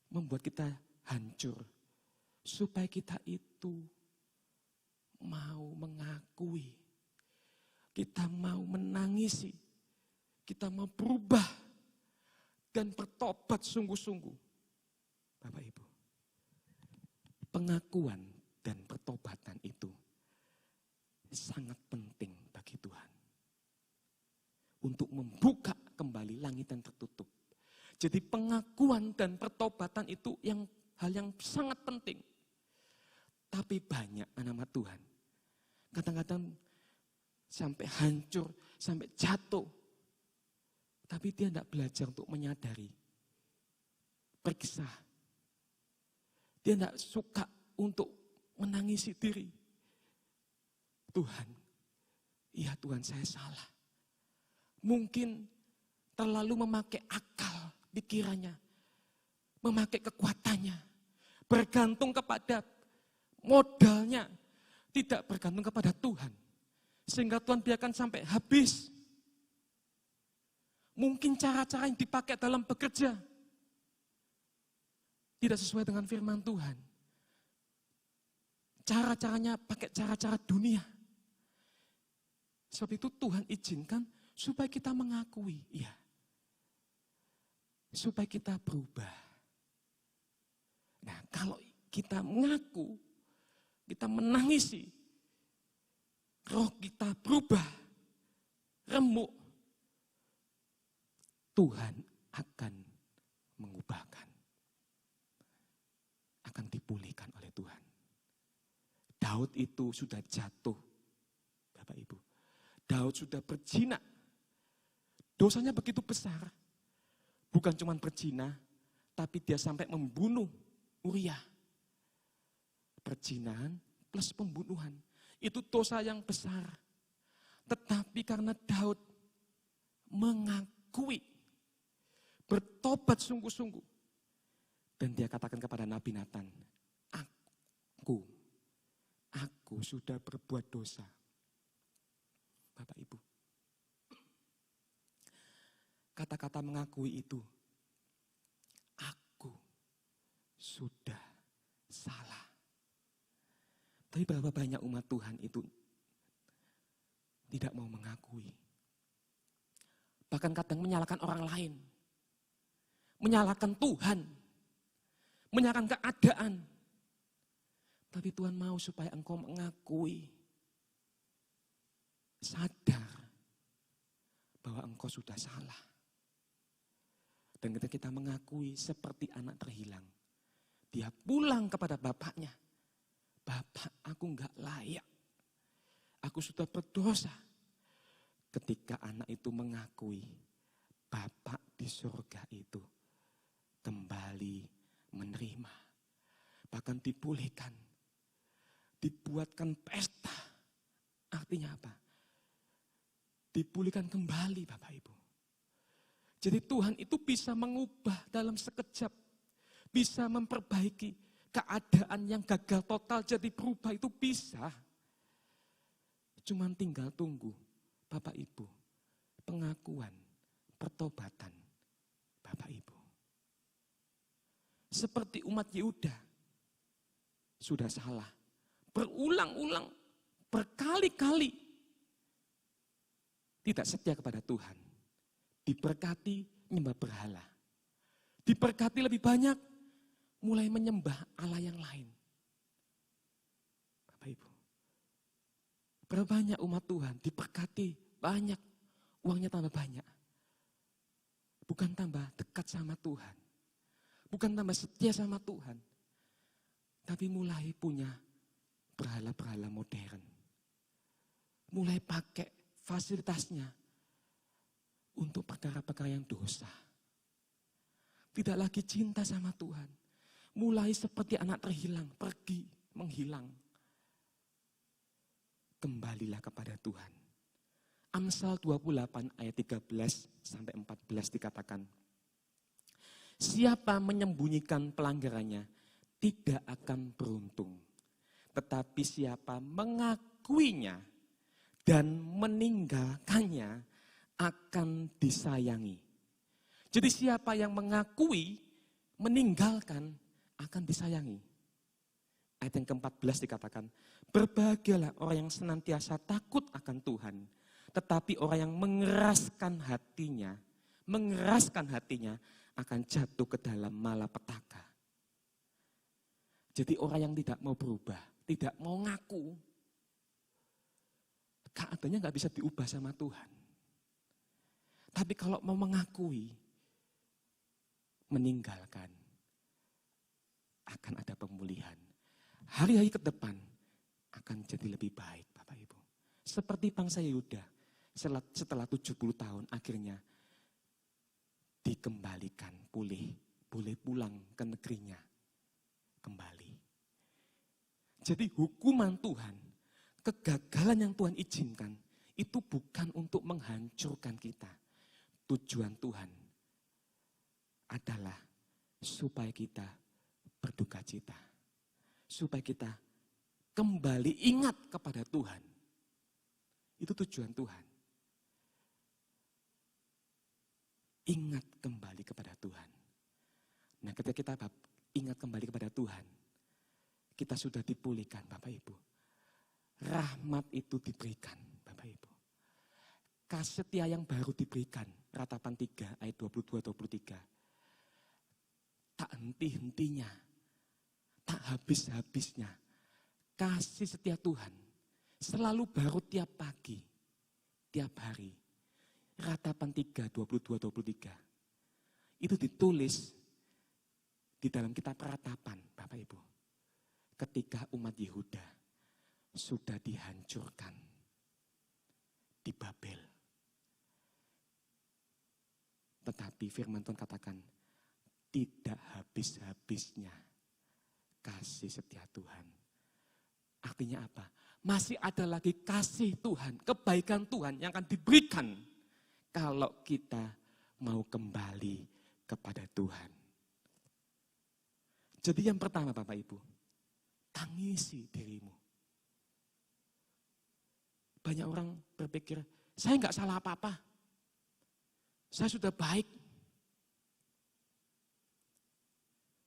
membuat kita hancur. Supaya kita itu mau mengakui, kita mau menangisi, kita mau berubah dan bertobat sungguh-sungguh. Bapak Ibu, pengakuan dan pertobatan itu sangat penting bagi Tuhan. Untuk membuka kembali langit yang tertutup Jadi pengakuan dan pertobatan itu hal yang sangat penting. Tapi banyak anak Tuhan kadang-kadang sampai hancur, sampai jatuh. Tapi dia tidak belajar untuk menyadari, periksa. Dia tidak suka untuk menangisi diri. Tuhan, iya Tuhan saya salah. Mungkin terlalu memakai akal pikirannya, memakai kekuatannya, bergantung kepada modalnya, tidak bergantung kepada Tuhan. Sehingga Tuhan biarkan sampai habis. Mungkin cara-cara yang dipakai dalam bekerja tidak sesuai dengan firman Tuhan. Cara-caranya pakai cara-cara dunia. Sebab itu Tuhan izinkan supaya kita mengakui, ya, supaya kita berubah. Nah, kalau kita mengaku, kita menangisi, roh kita berubah, remuk, Tuhan akan mengubahkan, akan dipulihkan oleh Tuhan. Daud itu sudah jatuh, Bapak Ibu. Daud sudah berzina. Dosanya begitu besar. Bukan cuma berzina, tapi dia sampai membunuh Uria. Perzinahan plus pembunuhan. Itu dosa yang besar. Tetapi karena Daud mengakui, bertobat sungguh-sungguh. Dan dia katakan kepada Nabi Nathan, aku sudah berbuat dosa. Bapak Ibu, kata-kata mengakui itu, aku sudah salah. Tapi berapa banyak umat Tuhan itu tidak mau mengakui. Bahkan kadang menyalahkan orang lain. Menyalahkan Tuhan. Menyalahkan keadaan. Tapi Tuhan mau supaya engkau mengakui. Sadar bahwa engkau sudah salah. Dan ketika kita mengakui seperti anak terhilang, dia pulang kepada bapaknya. Bapak, aku enggak layak. Aku sudah berdosa. Ketika anak itu mengakui, Bapak di surga itu kembali menerima. Bahkan dipulihkan. Dibuatkan pesta. Artinya apa? Dipulihkan kembali Bapak Ibu. Jadi Tuhan itu bisa mengubah dalam sekejap. Bisa memperbaiki keadaan yang gagal total jadi berubah, itu bisa. Cuman tinggal tunggu Bapak Ibu. Pengakuan, pertobatan Bapak Ibu. Seperti umat Yehuda. Sudah salah. Berulang-ulang, berkali-kali tidak setia kepada Tuhan. Diberkati menyembah berhala. Diberkati lebih banyak, mulai menyembah Allah yang lain. Bapak Ibu, berapa banyak umat Tuhan diberkati banyak, uangnya tambah banyak. Bukan tambah dekat sama Tuhan. Bukan tambah setia sama Tuhan. Tapi mulai punya berhala-berhala modern. Mulai pakai fasilitasnya untuk perkara-perkara yang dosa. Tidak lagi cinta sama Tuhan. Mulai seperti anak terhilang, pergi, menghilang. Kembalilah kepada Tuhan. Amsal 28 ayat 13 sampai 14 dikatakan, siapa menyembunyikan pelanggarannya tidak akan beruntung. Tetapi siapa mengakuinya dan meninggalkannya akan disayangi. Jadi siapa yang mengakui, meninggalkan, akan disayangi. Ayat yang ke-14 dikatakan, berbahagialah orang yang senantiasa takut akan Tuhan, tetapi orang yang mengeraskan hatinya akan jatuh ke dalam malapetaka. Jadi orang yang tidak mau berubah, tidak mau ngaku, keadaannya gak bisa diubah sama Tuhan. Tapi kalau mau mengakui, meninggalkan, akan ada pemulihan. Hari-hari ke depan akan jadi lebih baik, Bapak Ibu. Seperti bangsa Yehuda, setelah 70 tahun akhirnya dikembalikan, boleh pulang ke negerinya kembali. Jadi hukuman Tuhan, kegagalan yang Tuhan izinkan, itu bukan untuk menghancurkan kita. Tujuan Tuhan adalah supaya kita berduka cita. Supaya kita kembali ingat kepada Tuhan. Itu tujuan Tuhan. Ingat kembali kepada Tuhan. Nah, ketika kita ingat kembali kepada Tuhan, kita sudah dipulihkan, Bapak Ibu. Rahmat itu diberikan, Bapak Ibu. Kasih setia yang baru diberikan, Ratapan 3 ayat 22-23. Tak henti-hentinya, tak habis-habisnya. Kasih setia Tuhan selalu baru tiap pagi, tiap hari. Ratapan 3, 22-23. Itu ditulis di dalam kitab Ratapan, Bapak Ibu. Ketika umat Yehuda sudah dihancurkan di Babel. Tetapi firman Tuhan katakan, tidak habis-habisnya kasih setia Tuhan. Artinya apa? Masih ada lagi kasih Tuhan, kebaikan Tuhan yang akan diberikan kalau kita mau kembali kepada Tuhan. Jadi yang pertama Bapak Ibu, tangisi dirimu. Banyak orang berpikir, saya enggak salah apa-apa. Saya sudah baik.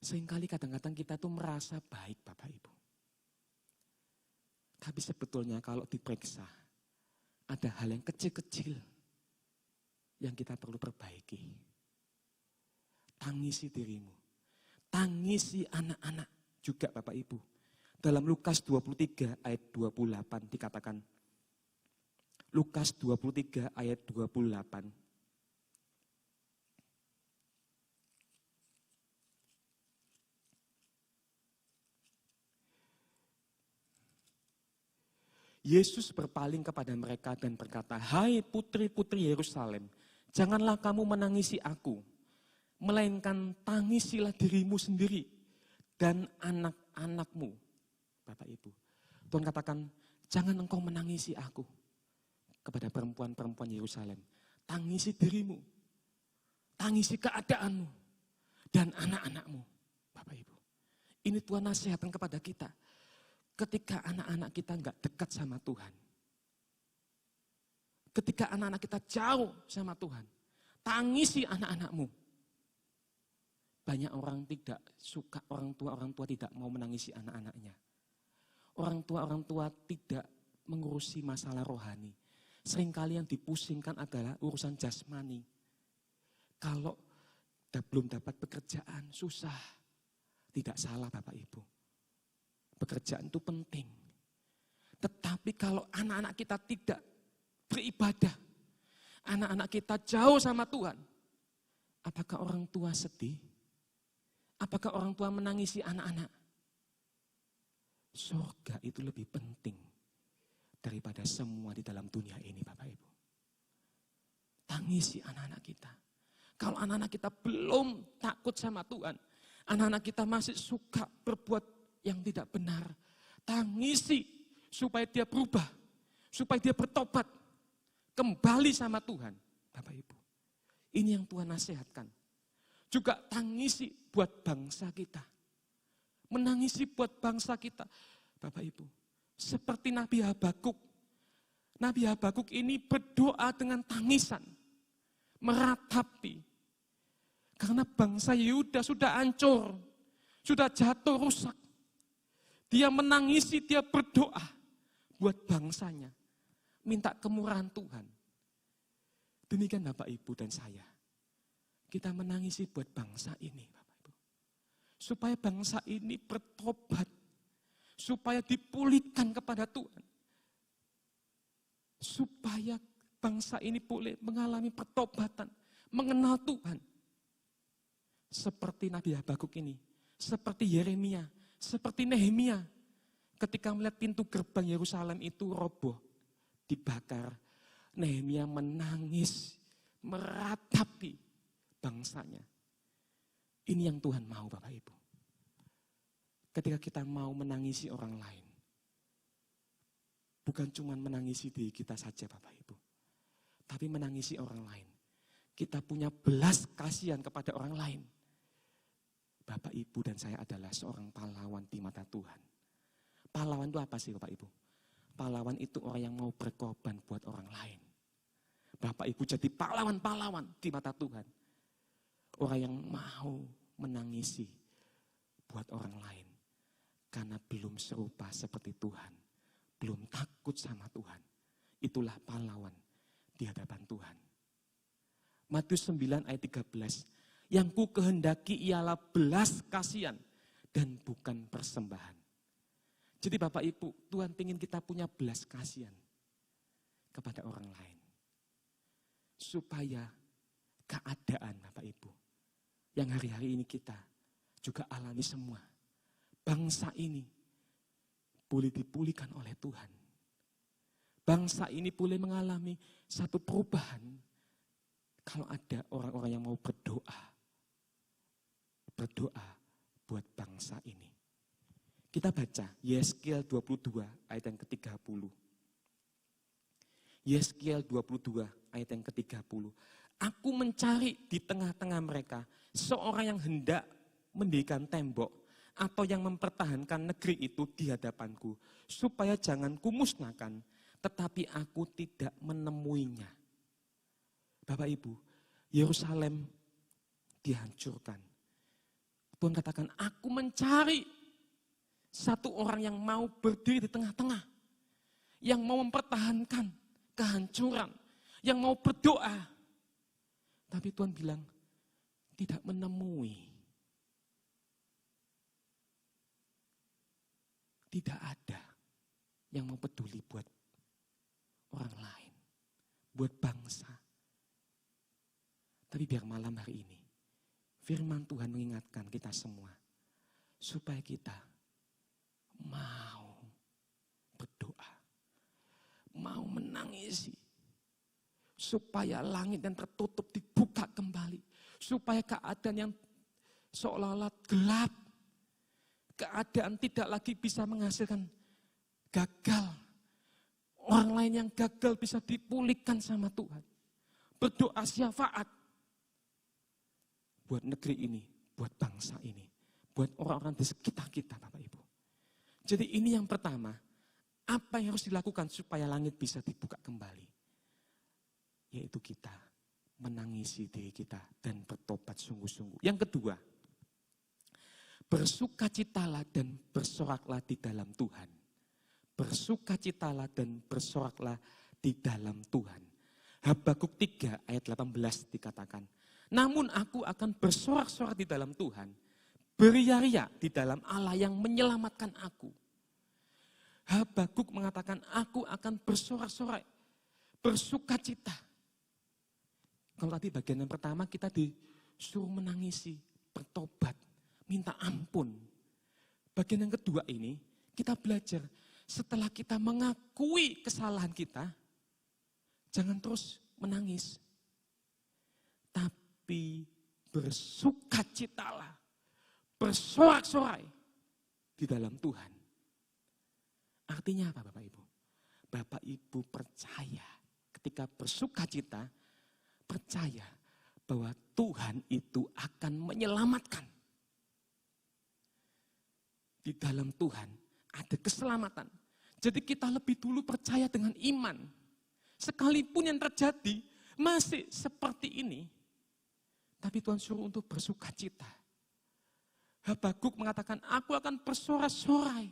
Seringkali kadang-kadang kita tuh merasa baik Bapak Ibu. Tapi sebetulnya kalau diperiksa, ada hal yang kecil-kecil yang kita perlu perbaiki. Tangisi dirimu. Tangisi anak-anak juga Bapak Ibu. Dalam Lukas 23 ayat 28 dikatakan, Lukas 23 ayat 28. Yesus berpaling kepada mereka dan berkata, hai putri-putri Yerusalem, janganlah kamu menangisi aku, melainkan tangisilah dirimu sendiri dan anak-anakmu. Bapak Ibu, Tuhan katakan, jangan engkau menangisi aku kepada perempuan-perempuan Yerusalem. Tangisi dirimu, tangisi keadaanmu dan anak-anakmu. Bapak Ibu, ini Tuhan nasihatkan kepada kita. Ketika anak-anak kita enggak dekat sama Tuhan. Ketika anak-anak kita jauh sama Tuhan. Tangisi anak-anakmu. Banyak orang tidak suka, orang tua tidak mau menangisi anak-anaknya. Orang tua tidak mengurusi masalah rohani. Seringkali yang dipusingkan adalah urusan jasmani. Kalau belum dapat pekerjaan, susah. Tidak salah Bapak Ibu. Pekerjaan itu penting. Tetapi kalau anak-anak kita tidak beribadah, anak-anak kita jauh sama Tuhan, apakah orang tua sedih? Apakah orang tua menangisi anak-anak? Surga itu lebih penting daripada semua di dalam dunia ini Bapak Ibu. Tangisi anak-anak kita. Kalau anak-anak kita belum takut sama Tuhan, anak-anak kita masih suka berbuat yang tidak benar, tangisi supaya dia berubah, supaya dia bertobat, kembali sama Tuhan. Bapak Ibu, ini yang Tuhan nasihatkan. Juga tangisi buat bangsa kita, menangisi buat bangsa kita. Bapak Ibu, seperti Nabi Habakuk. Nabi Habakuk ini berdoa dengan tangisan, meratapi. Karena bangsa Yehuda sudah hancur, sudah jatuh rusak. Dia menangisi, dia berdoa buat bangsanya. Minta kemurahan Tuhan. Demikian Bapak Ibu dan saya. Kita menangisi buat bangsa ini Bapak Ibu. Supaya bangsa ini bertobat. Supaya dipulihkan kepada Tuhan. Supaya bangsa ini boleh mengalami pertobatan. Mengenal Tuhan. seperti Nabi Habakuk ini, seperti Yeremia, seperti Nehemia. Ketika melihat pintu gerbang Yerusalem itu roboh, dibakar, Nehemia menangis, meratapi bangsanya. Ini yang Tuhan mau, Bapak Ibu. Ketika kita mau menangisi orang lain, bukan cuma menangisi diri kita saja, Bapak Ibu, tapi menangisi orang lain. Kita punya belas kasihan kepada orang lain. Bapak Ibu dan saya adalah seorang pahlawan di mata Tuhan. Pahlawan itu apa sih, Bapak Ibu? Pahlawan itu orang yang mau berkorban buat orang lain. Bapak Ibu jadi pahlawan-pahlawan di mata Tuhan. Orang yang mau menangisi buat orang lain. Karena belum serupa seperti Tuhan. Belum takut sama Tuhan. Itulah pahlawan di hadapan Tuhan. Matius 9 ayat 13. Yang ku kehendaki ialah belas kasihan dan bukan persembahan. Jadi Bapak Ibu, Tuhan ingin kita punya belas kasihan kepada orang lain. Supaya keadaan Bapak Ibu, yang hari-hari ini kita juga alami semua. Bangsa ini boleh dipulihkan oleh Tuhan. Bangsa ini boleh mengalami satu perubahan kalau ada orang-orang yang mau berdoa. Berdoa buat bangsa ini. Kita baca Yeskiel 22 ayat yang ke-30. Yeskiel 22 ayat yang ke-30. Aku mencari di tengah-tengah mereka seorang yang hendak mendirikan tembok atau yang mempertahankan negeri itu di hadapanku, supaya jangan kumusnahkan, tetapi aku tidak menemuinya. Bapak Ibu, Yerusalem dihancurkan. Tuhan katakan, aku mencari satu orang yang mau berdiri di tengah-tengah, yang mau mempertahankan kehancuran, yang mau berdoa. Tapi Tuhan bilang, tidak menemui. Tidak ada yang mau peduli buat orang lain, buat bangsa. Tapi biar malam hari ini, firman Tuhan mengingatkan kita semua, supaya kita mau berdoa, mau menangisi, supaya langit yang tertutup dibuka kembali, supaya keadaan yang seolah-olah gelap, keadaan tidak lagi bisa menghasilkan gagal. Orang lain yang gagal bisa dipulihkan sama Tuhan. Berdoa syafaat buat negeri ini, buat bangsa ini, buat orang-orang di sekitar kita, Bapak Ibu. Jadi ini yang pertama, apa yang harus dilakukan supaya langit bisa dibuka kembali? Yaitu kita menangisi diri kita dan bertobat sungguh-sungguh. Yang kedua, bersukacitalah dan bersoraklah di dalam Tuhan. Bersukacitalah dan bersoraklah di dalam Tuhan. Habakuk 3 ayat 18 dikatakan, namun aku akan bersorak-sorak di dalam Tuhan, beria-ria di dalam Allah yang menyelamatkan aku. Habakuk mengatakan, aku akan bersorak-sorak, bersukacita. Kalau tadi bagian yang pertama kita disuruh menangisi, bertobat, minta ampun. Bagian yang kedua ini kita belajar setelah kita mengakui kesalahan kita, jangan terus menangis. Tapi bersukacitalah, bersorak-sorai di dalam Tuhan. Artinya apa Bapak Ibu? Bapak Ibu percaya ketika bersukacita, percaya bahwa Tuhan itu akan menyelamatkan. Di dalam Tuhan ada keselamatan. Jadi kita lebih dulu percaya dengan iman. Sekalipun yang terjadi masih seperti ini, tapi Tuhan suruh untuk bersukacita. Habakuk mengatakan, aku akan bersorak-sorai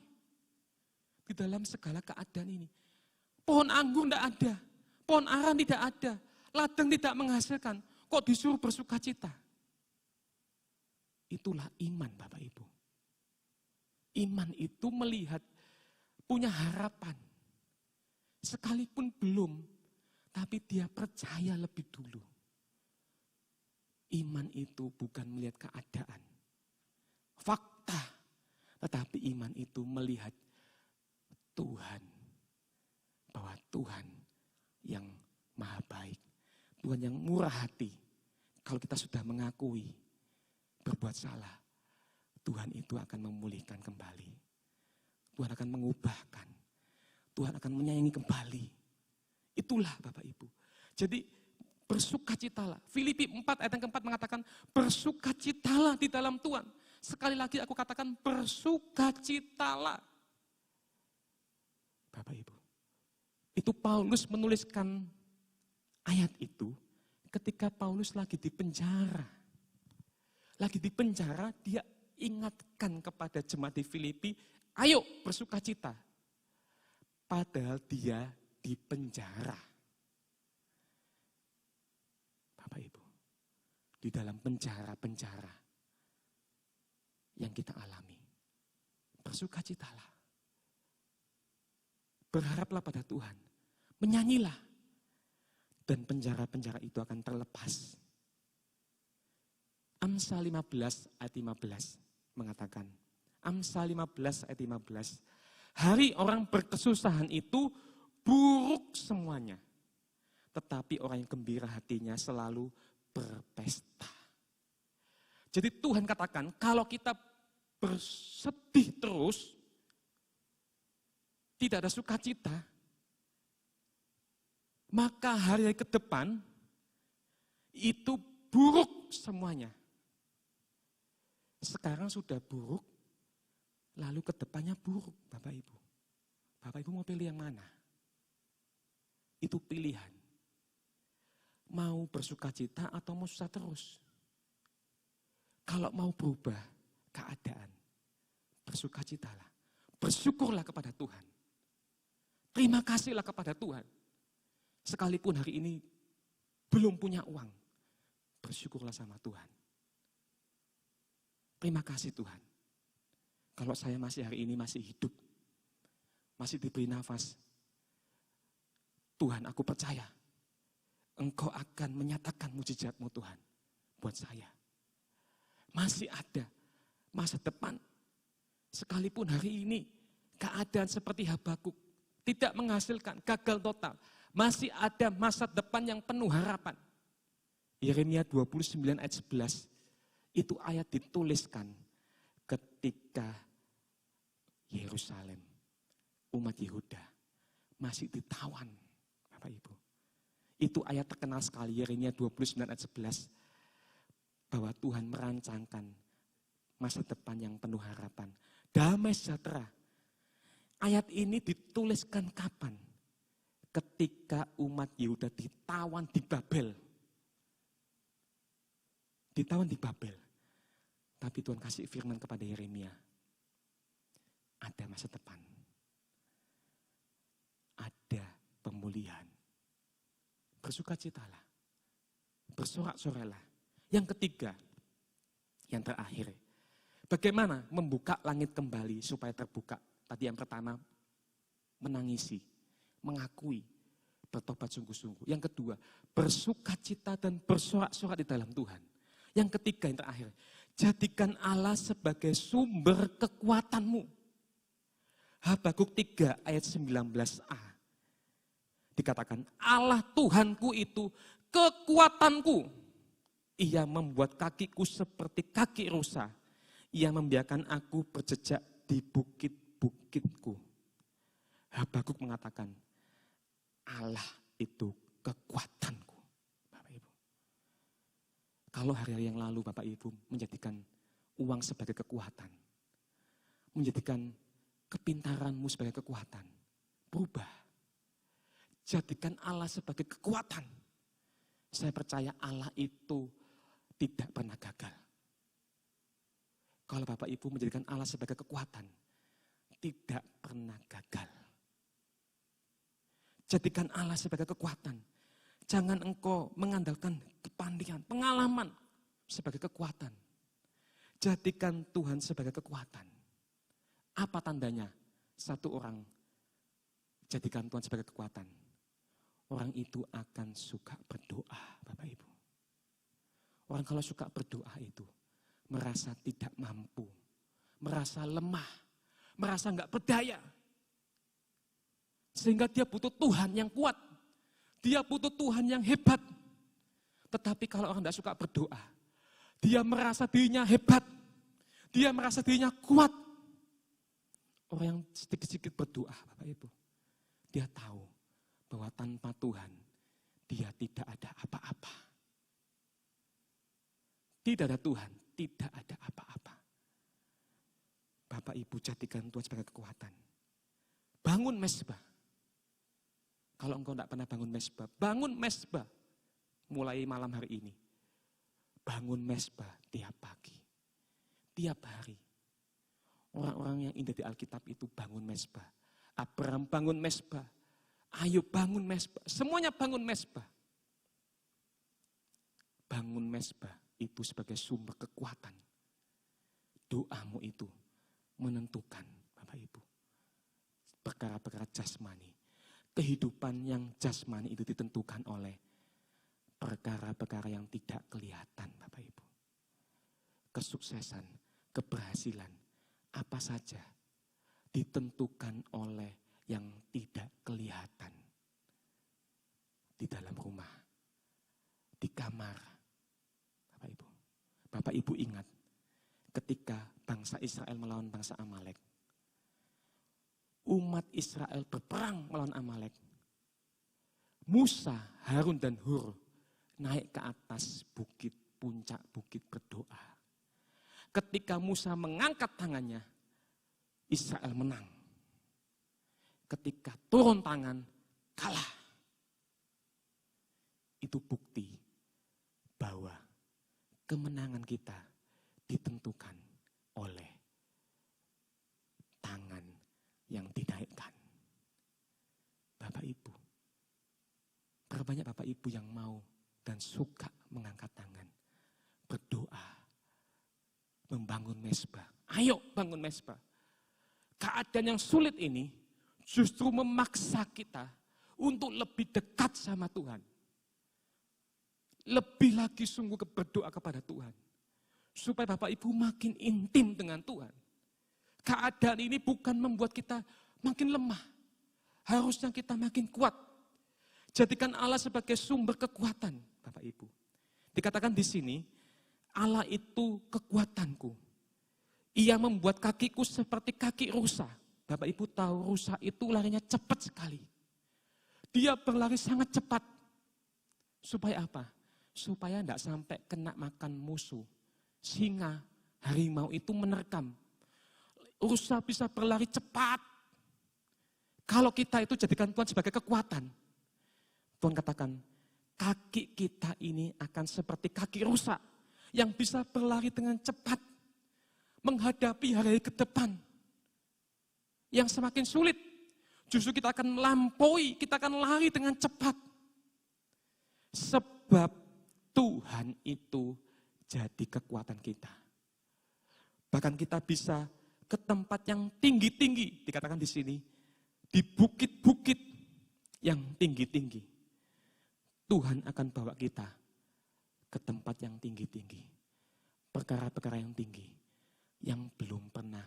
di dalam segala keadaan ini. Pohon anggur tidak ada, pohon ara tidak ada, ladang tidak menghasilkan, kok disuruh bersukacita? Itulah iman Bapak Ibu. Iman itu melihat, punya harapan. Sekalipun belum, tapi dia percaya lebih dulu. Iman itu bukan melihat keadaan, fakta, tetapi iman itu melihat Tuhan. Bahwa Tuhan yang maha baik, Tuhan yang murah hati. Kalau kita sudah mengakui berbuat salah, Tuhan itu akan memulihkan kembali. Tuhan akan mengubahkan. Tuhan akan menyayangi kembali. Itulah Bapak Ibu. Jadi bersukacitalah. Filipi 4 ayat yang keempat mengatakan bersukacitalah di dalam Tuhan. Sekali lagi aku katakan bersukacitalah. Bapak Ibu. Itu Paulus menuliskan ayat itu ketika Paulus lagi di penjara. Lagi di penjara, dia ingatkan kepada jemaat di Filipi, ayo bersukacita. Padahal dia di penjara. Bapak Ibu, di dalam penjara-penjara yang kita alami, bersukacitalah. Berharaplah pada Tuhan, menyanyilah. Dan penjara-penjara itu akan terlepas. Amsal 15 ayat 15 mengatakan, Amsal 15 ayat 15, hari orang berkesusahan itu buruk semuanya. Tetapi orang yang gembira hatinya selalu berpesta. Jadi Tuhan katakan, kalau kita bersedih terus, tidak ada sukacita, maka hari ke depan itu buruk semuanya. Sekarang sudah buruk, lalu ke depannya buruk, Bapak Ibu. Bapak Ibu mau pilih yang mana? Itu pilihan. Mau bersukacita atau mau susah terus? Kalau mau berubah keadaan, bersukacitalah. Bersyukurlah kepada Tuhan. Terima kasihlah kepada Tuhan. Sekalipun hari ini belum punya uang, bersyukurlah sama Tuhan. Terima kasih Tuhan. Kalau saya masih hari ini masih hidup, masih diberi nafas, Tuhan aku percaya, Engkau akan menyatakan mujizat-Mu Tuhan buat saya. Masih ada masa depan. Sekalipun hari ini keadaan seperti Habakuk tidak menghasilkan, gagal total. Masih ada masa depan yang penuh harapan. Yeremia 29 ayat 11, itu ayat dituliskan ketika Yerusalem, umat Yehuda, masih ditawan, Bapak Ibu. Itu ayat terkenal sekali, Yeremia 29 ayat 11, bahwa Tuhan merancangkan masa depan yang penuh harapan. Damai sejahtera. Ayat ini dituliskan kapan? Ketika umat Yehuda ditawan di Babel. Ditawan di Babel. Tapi Tuhan kasih firman kepada Yeremia. Ada masa depan. Ada pemulihan. Bersukacitalah. Bersorak-soralah. Yang ketiga, yang terakhir. Bagaimana membuka langit kembali supaya terbuka? Tadi yang pertama, menangisi, mengakui, bertobat sungguh-sungguh. Yang kedua, bersukacita dan bersorak-sorak di dalam Tuhan. Yang ketiga, yang terakhir, jadikan Allah sebagai sumber kekuatanmu. Habakuk 3 ayat 19a. Dikatakan, Allah Tuhanku itu kekuatanku. Ia membuat kakiku seperti kaki rusa. Ia membiarkan aku berjejak di bukit-bukitku. Habakuk mengatakan, Allah itu kekuatanku. Bapak Ibu. Kalau hari-hari yang lalu Bapak Ibu menjadikan uang sebagai kekuatan. Menjadikan kepintaranmu sebagai kekuatan. Berubah. Jadikan Allah sebagai kekuatan. Saya percaya Allah itu tidak pernah gagal. Kalau Bapak Ibu menjadikan Allah sebagai kekuatan, tidak pernah gagal. Jadikan Allah sebagai kekuatan. Jangan engkau mengandalkan kepandaian, pengalaman sebagai kekuatan. Jadikan Tuhan sebagai kekuatan. Apa tandanya? Satu orang jadikan Tuhan sebagai kekuatan. Orang itu akan suka berdoa, Bapak Ibu. Orang kalau suka berdoa itu merasa tidak mampu, merasa lemah, merasa enggak berdaya. Sehingga dia butuh Tuhan yang kuat, dia butuh Tuhan yang hebat. Tetapi kalau orang tidak suka berdoa, dia merasa dirinya hebat, dia merasa dirinya kuat. Orang yang sedikit-sedikit berdoa, Bapak Ibu, dia tahu bahwa tanpa Tuhan, dia tidak ada apa-apa. Tidak ada Tuhan, tidak ada apa-apa. Bapak Ibu jadikan Tuhan sebagai kekuatan. Bangun mezbah. Kalau engkau tidak pernah bangun mezbah mulai malam hari ini. Bangun mezbah tiap pagi, tiap hari. Orang-orang yang indah di Alkitab itu bangun mezbah. Abraham bangun mezbah, Ayub bangun mezbah, semuanya bangun mezbah. Bangun mezbah itu sebagai sumber kekuatan. Doamu itu menentukan, Bapak Ibu, perkara-perkara jasmani. Kehidupan yang jasmani itu ditentukan oleh perkara-perkara yang tidak kelihatan, Bapak Ibu. Kesuksesan, keberhasilan, apa saja ditentukan oleh yang tidak kelihatan. Di dalam rumah, di kamar. Bapak Ibu ingat ketika bangsa Israel melawan bangsa Amalek. Umat Israel berperang melawan Amalek. Musa, Harun dan Hur naik ke atas bukit, puncak bukit berdoa. Ketika Musa mengangkat tangannya, Israel menang. Ketika turun tangan, kalah. Itu bukti bahwa kemenangan kita ditentukan oleh tangan yang dinaikkan. Bapak Ibu, berapa banyak Bapak Ibu yang mau dan suka mengangkat tangan, berdoa, membangun mezbah. Ayo bangun mezbah. Keadaan yang sulit ini justru memaksa kita untuk lebih dekat sama Tuhan. Lebih lagi sungguh berdoa kepada Tuhan. Supaya Bapak Ibu makin intim dengan Tuhan. Keadaan ini bukan membuat kita makin lemah. Harusnya kita makin kuat. Jadikan Allah sebagai sumber kekuatan, Bapak Ibu. Dikatakan di sini, Allah itu kekuatanku. Ia membuat kakiku seperti kaki rusa. Bapak Ibu tahu rusa itu larinya cepat sekali. Dia berlari sangat cepat. Supaya apa? Supaya tidak sampai kena makan musuh. Singa, harimau itu menerkam. Rusa bisa berlari cepat. Kalau kita itu jadikan Tuhan sebagai kekuatan. Tuhan katakan, kaki kita ini akan seperti kaki rusa. Yang bisa berlari dengan cepat. Menghadapi hari ke depan. Yang semakin sulit. Justru kita akan melampaui, kita akan lari dengan cepat. Sebab Tuhan itu jadi kekuatan kita. Bahkan kita bisa ke tempat yang tinggi-tinggi, dikatakan di sini, di bukit-bukit yang tinggi-tinggi. Tuhan akan bawa kita ke tempat yang tinggi-tinggi. Perkara-perkara yang tinggi, yang belum pernah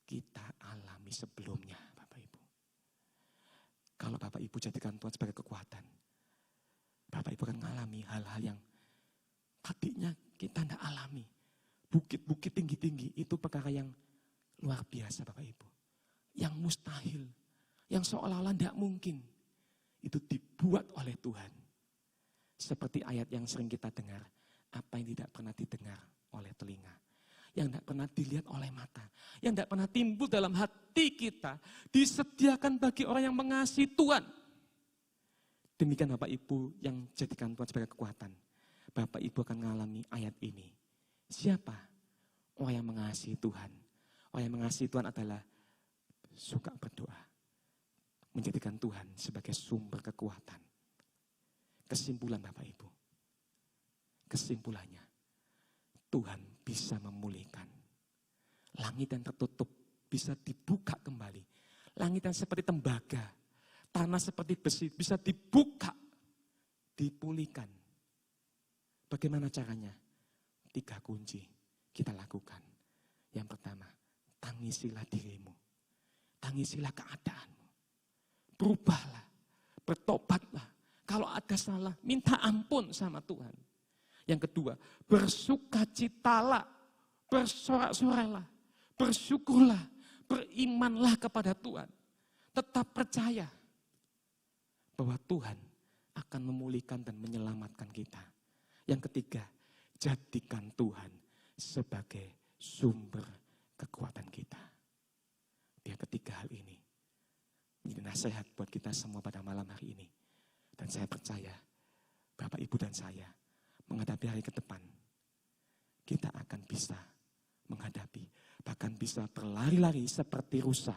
kita alami sebelumnya, Bapak Ibu. Kalau Bapak Ibu jadikan Tuhan sebagai kekuatan, Bapak Ibu akan mengalami hal-hal yang tadinya kita tidak alami. Bukit-bukit tinggi-tinggi itu perkara yang luar biasa Bapak Ibu. Yang mustahil, yang seolah-olah tidak mungkin. Itu dibuat oleh Tuhan. Seperti ayat yang sering kita dengar. Apa yang tidak pernah didengar oleh telinga. Yang tidak pernah dilihat oleh mata. Yang tidak pernah timbul dalam hati kita. Disediakan bagi orang yang mengasihi Tuhan. Demikian Bapak Ibu yang jadikan Tuhan sebagai kekuatan. Bapak Ibu akan mengalami ayat ini. Siapa orang yang mengasihi Tuhan? Orang yang mengasihi Tuhan adalah suka berdoa. Menjadikan Tuhan sebagai sumber kekuatan. Kesimpulan Bapak Ibu. Kesimpulannya. Tuhan bisa memulihkan. Langit yang tertutup bisa dibuka kembali. Langit yang seperti tembaga. Tanah seperti besi bisa dibuka. Dipulihkan. Bagaimana caranya? 3 kunci kita lakukan. Yang pertama, tangisilah dirimu. Tangisilah keadaanmu. Berubahlah, bertobatlah. Kalau ada salah, minta ampun sama Tuhan. Yang kedua, bersukacitalah, bersorak-sorai, bersyukurlah, berimanlah kepada Tuhan. Tetap percaya bahwa Tuhan akan memulihkan dan menyelamatkan kita. Yang ketiga, jadikan Tuhan sebagai sumber kekuatan kita. Biar ketiga hal ini menjadi nasihat buat kita semua pada malam hari ini. Dan saya percaya, Bapak, Ibu, dan saya menghadapi hari ke depan, kita akan bisa menghadapi, bahkan bisa berlari-lari seperti rusa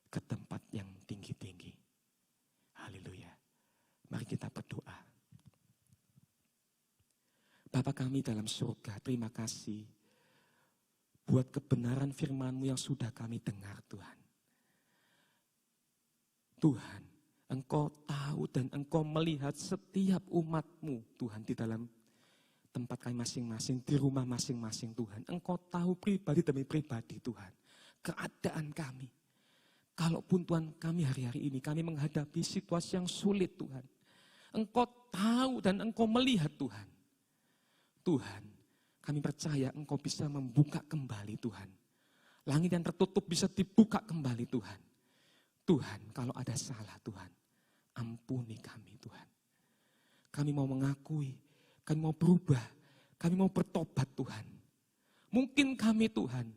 ke tempat yang tinggi-tinggi. Haleluya. Mari kita berdoa. Bapa kami dalam surga, terima kasih buat kebenaran firman-Mu yang sudah kami dengar, Tuhan. Tuhan, Engkau tahu dan Engkau melihat setiap umat-Mu, Tuhan, di dalam tempat kami masing-masing, di rumah masing-masing, Tuhan. Engkau tahu pribadi demi pribadi, Tuhan, keadaan kami. Kalaupun Tuhan kami hari-hari ini, kami menghadapi situasi yang sulit, Tuhan. Engkau tahu dan Engkau melihat, Tuhan. Tuhan, kami percaya Engkau bisa membuka kembali, Tuhan. Langit yang tertutup bisa dibuka kembali, Tuhan. Tuhan, kalau ada salah, Tuhan, ampuni kami, Tuhan. Kami mau mengakui, kami mau berubah, kami mau bertobat, Tuhan. Mungkin kami, Tuhan,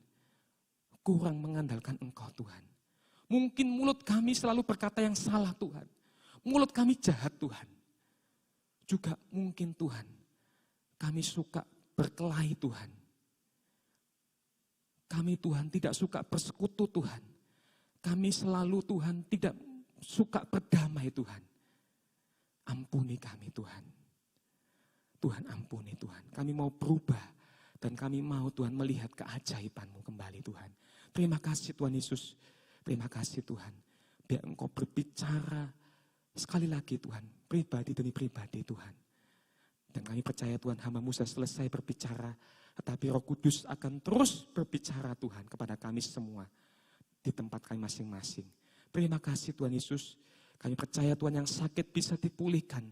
kurang mengandalkan Engkau, Tuhan. Mungkin mulut kami selalu berkata yang salah, Tuhan. Mulut kami jahat, Tuhan. Juga mungkin, Tuhan, kami suka berkelahi, Tuhan. Kami, Tuhan, tidak suka bersekutu, Tuhan. Kami selalu, Tuhan, tidak suka berdamai, Tuhan. Ampuni kami, Tuhan. Tuhan, ampuni, Tuhan. Kami mau berubah dan kami mau, Tuhan, melihat keajaiban-Mu kembali, Tuhan. Terima kasih, Tuhan Yesus. Terima kasih, Tuhan. Biar Engkau berbicara sekali lagi, Tuhan. Pribadi demi pribadi, Tuhan. Dan kami percaya, Tuhan, hamba-Mu sudah selesai berbicara. Tetapi Roh Kudus akan terus berbicara, Tuhan, kepada kami semua. Di tempat kami masing-masing. Terima kasih, Tuhan Yesus. Kami percaya, Tuhan, yang sakit bisa dipulihkan.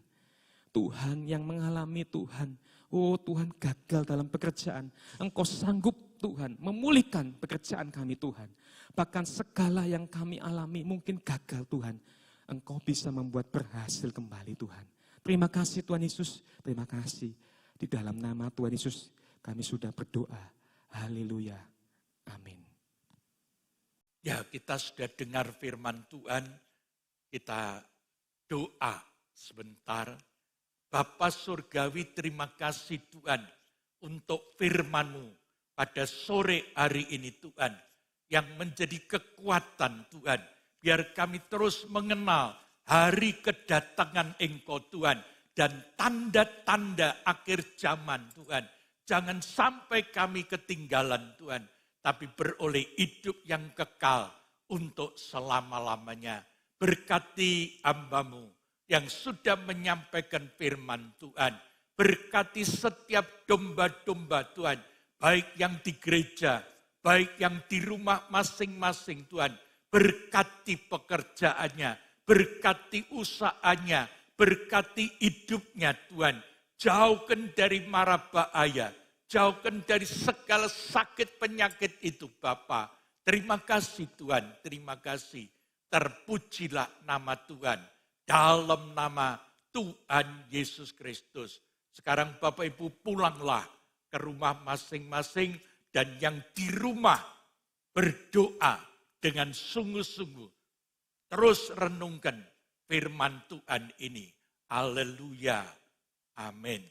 Tuhan yang mengalami, Tuhan, oh Tuhan, gagal dalam pekerjaan. Engkau sanggup, Tuhan, memulihkan pekerjaan kami, Tuhan. Bahkan segala yang kami alami mungkin gagal, Tuhan. Engkau bisa membuat berhasil kembali, Tuhan. Terima kasih, Tuhan Yesus. Terima kasih. Di dalam nama Tuhan Yesus kami sudah berdoa. Haleluya. Amin. Ya, kita sudah dengar firman Tuhan. Kita doa sebentar. Bapa Surgawi, terima kasih Tuhan untuk firman-Mu pada sore hari ini, Tuhan, yang menjadi kekuatan, Tuhan. Biar kami terus mengenal hari kedatangan Engkau, Tuhan, dan tanda-tanda akhir zaman, Tuhan. Jangan sampai kami ketinggalan, Tuhan, tapi beroleh hidup yang kekal untuk selama-lamanya. Berkati hamba-Mu yang sudah menyampaikan firman Tuhan. Berkati setiap domba-domba Tuhan, baik yang di gereja, baik yang di rumah masing-masing Tuhan. Berkati pekerjaannya, berkati usahanya, berkati hidupnya Tuhan. Jauhkan dari mara bahaya, jauhkan dari segala sakit penyakit itu Bapa. Terima kasih Tuhan, terima kasih. Terpujilah nama Tuhan. Dalam nama Tuhan Yesus Kristus. Sekarang Bapak Ibu pulanglah ke rumah masing-masing. Dan yang di rumah berdoa dengan sungguh-sungguh. Terus renungkan firman Tuhan ini. Haleluya. Amin.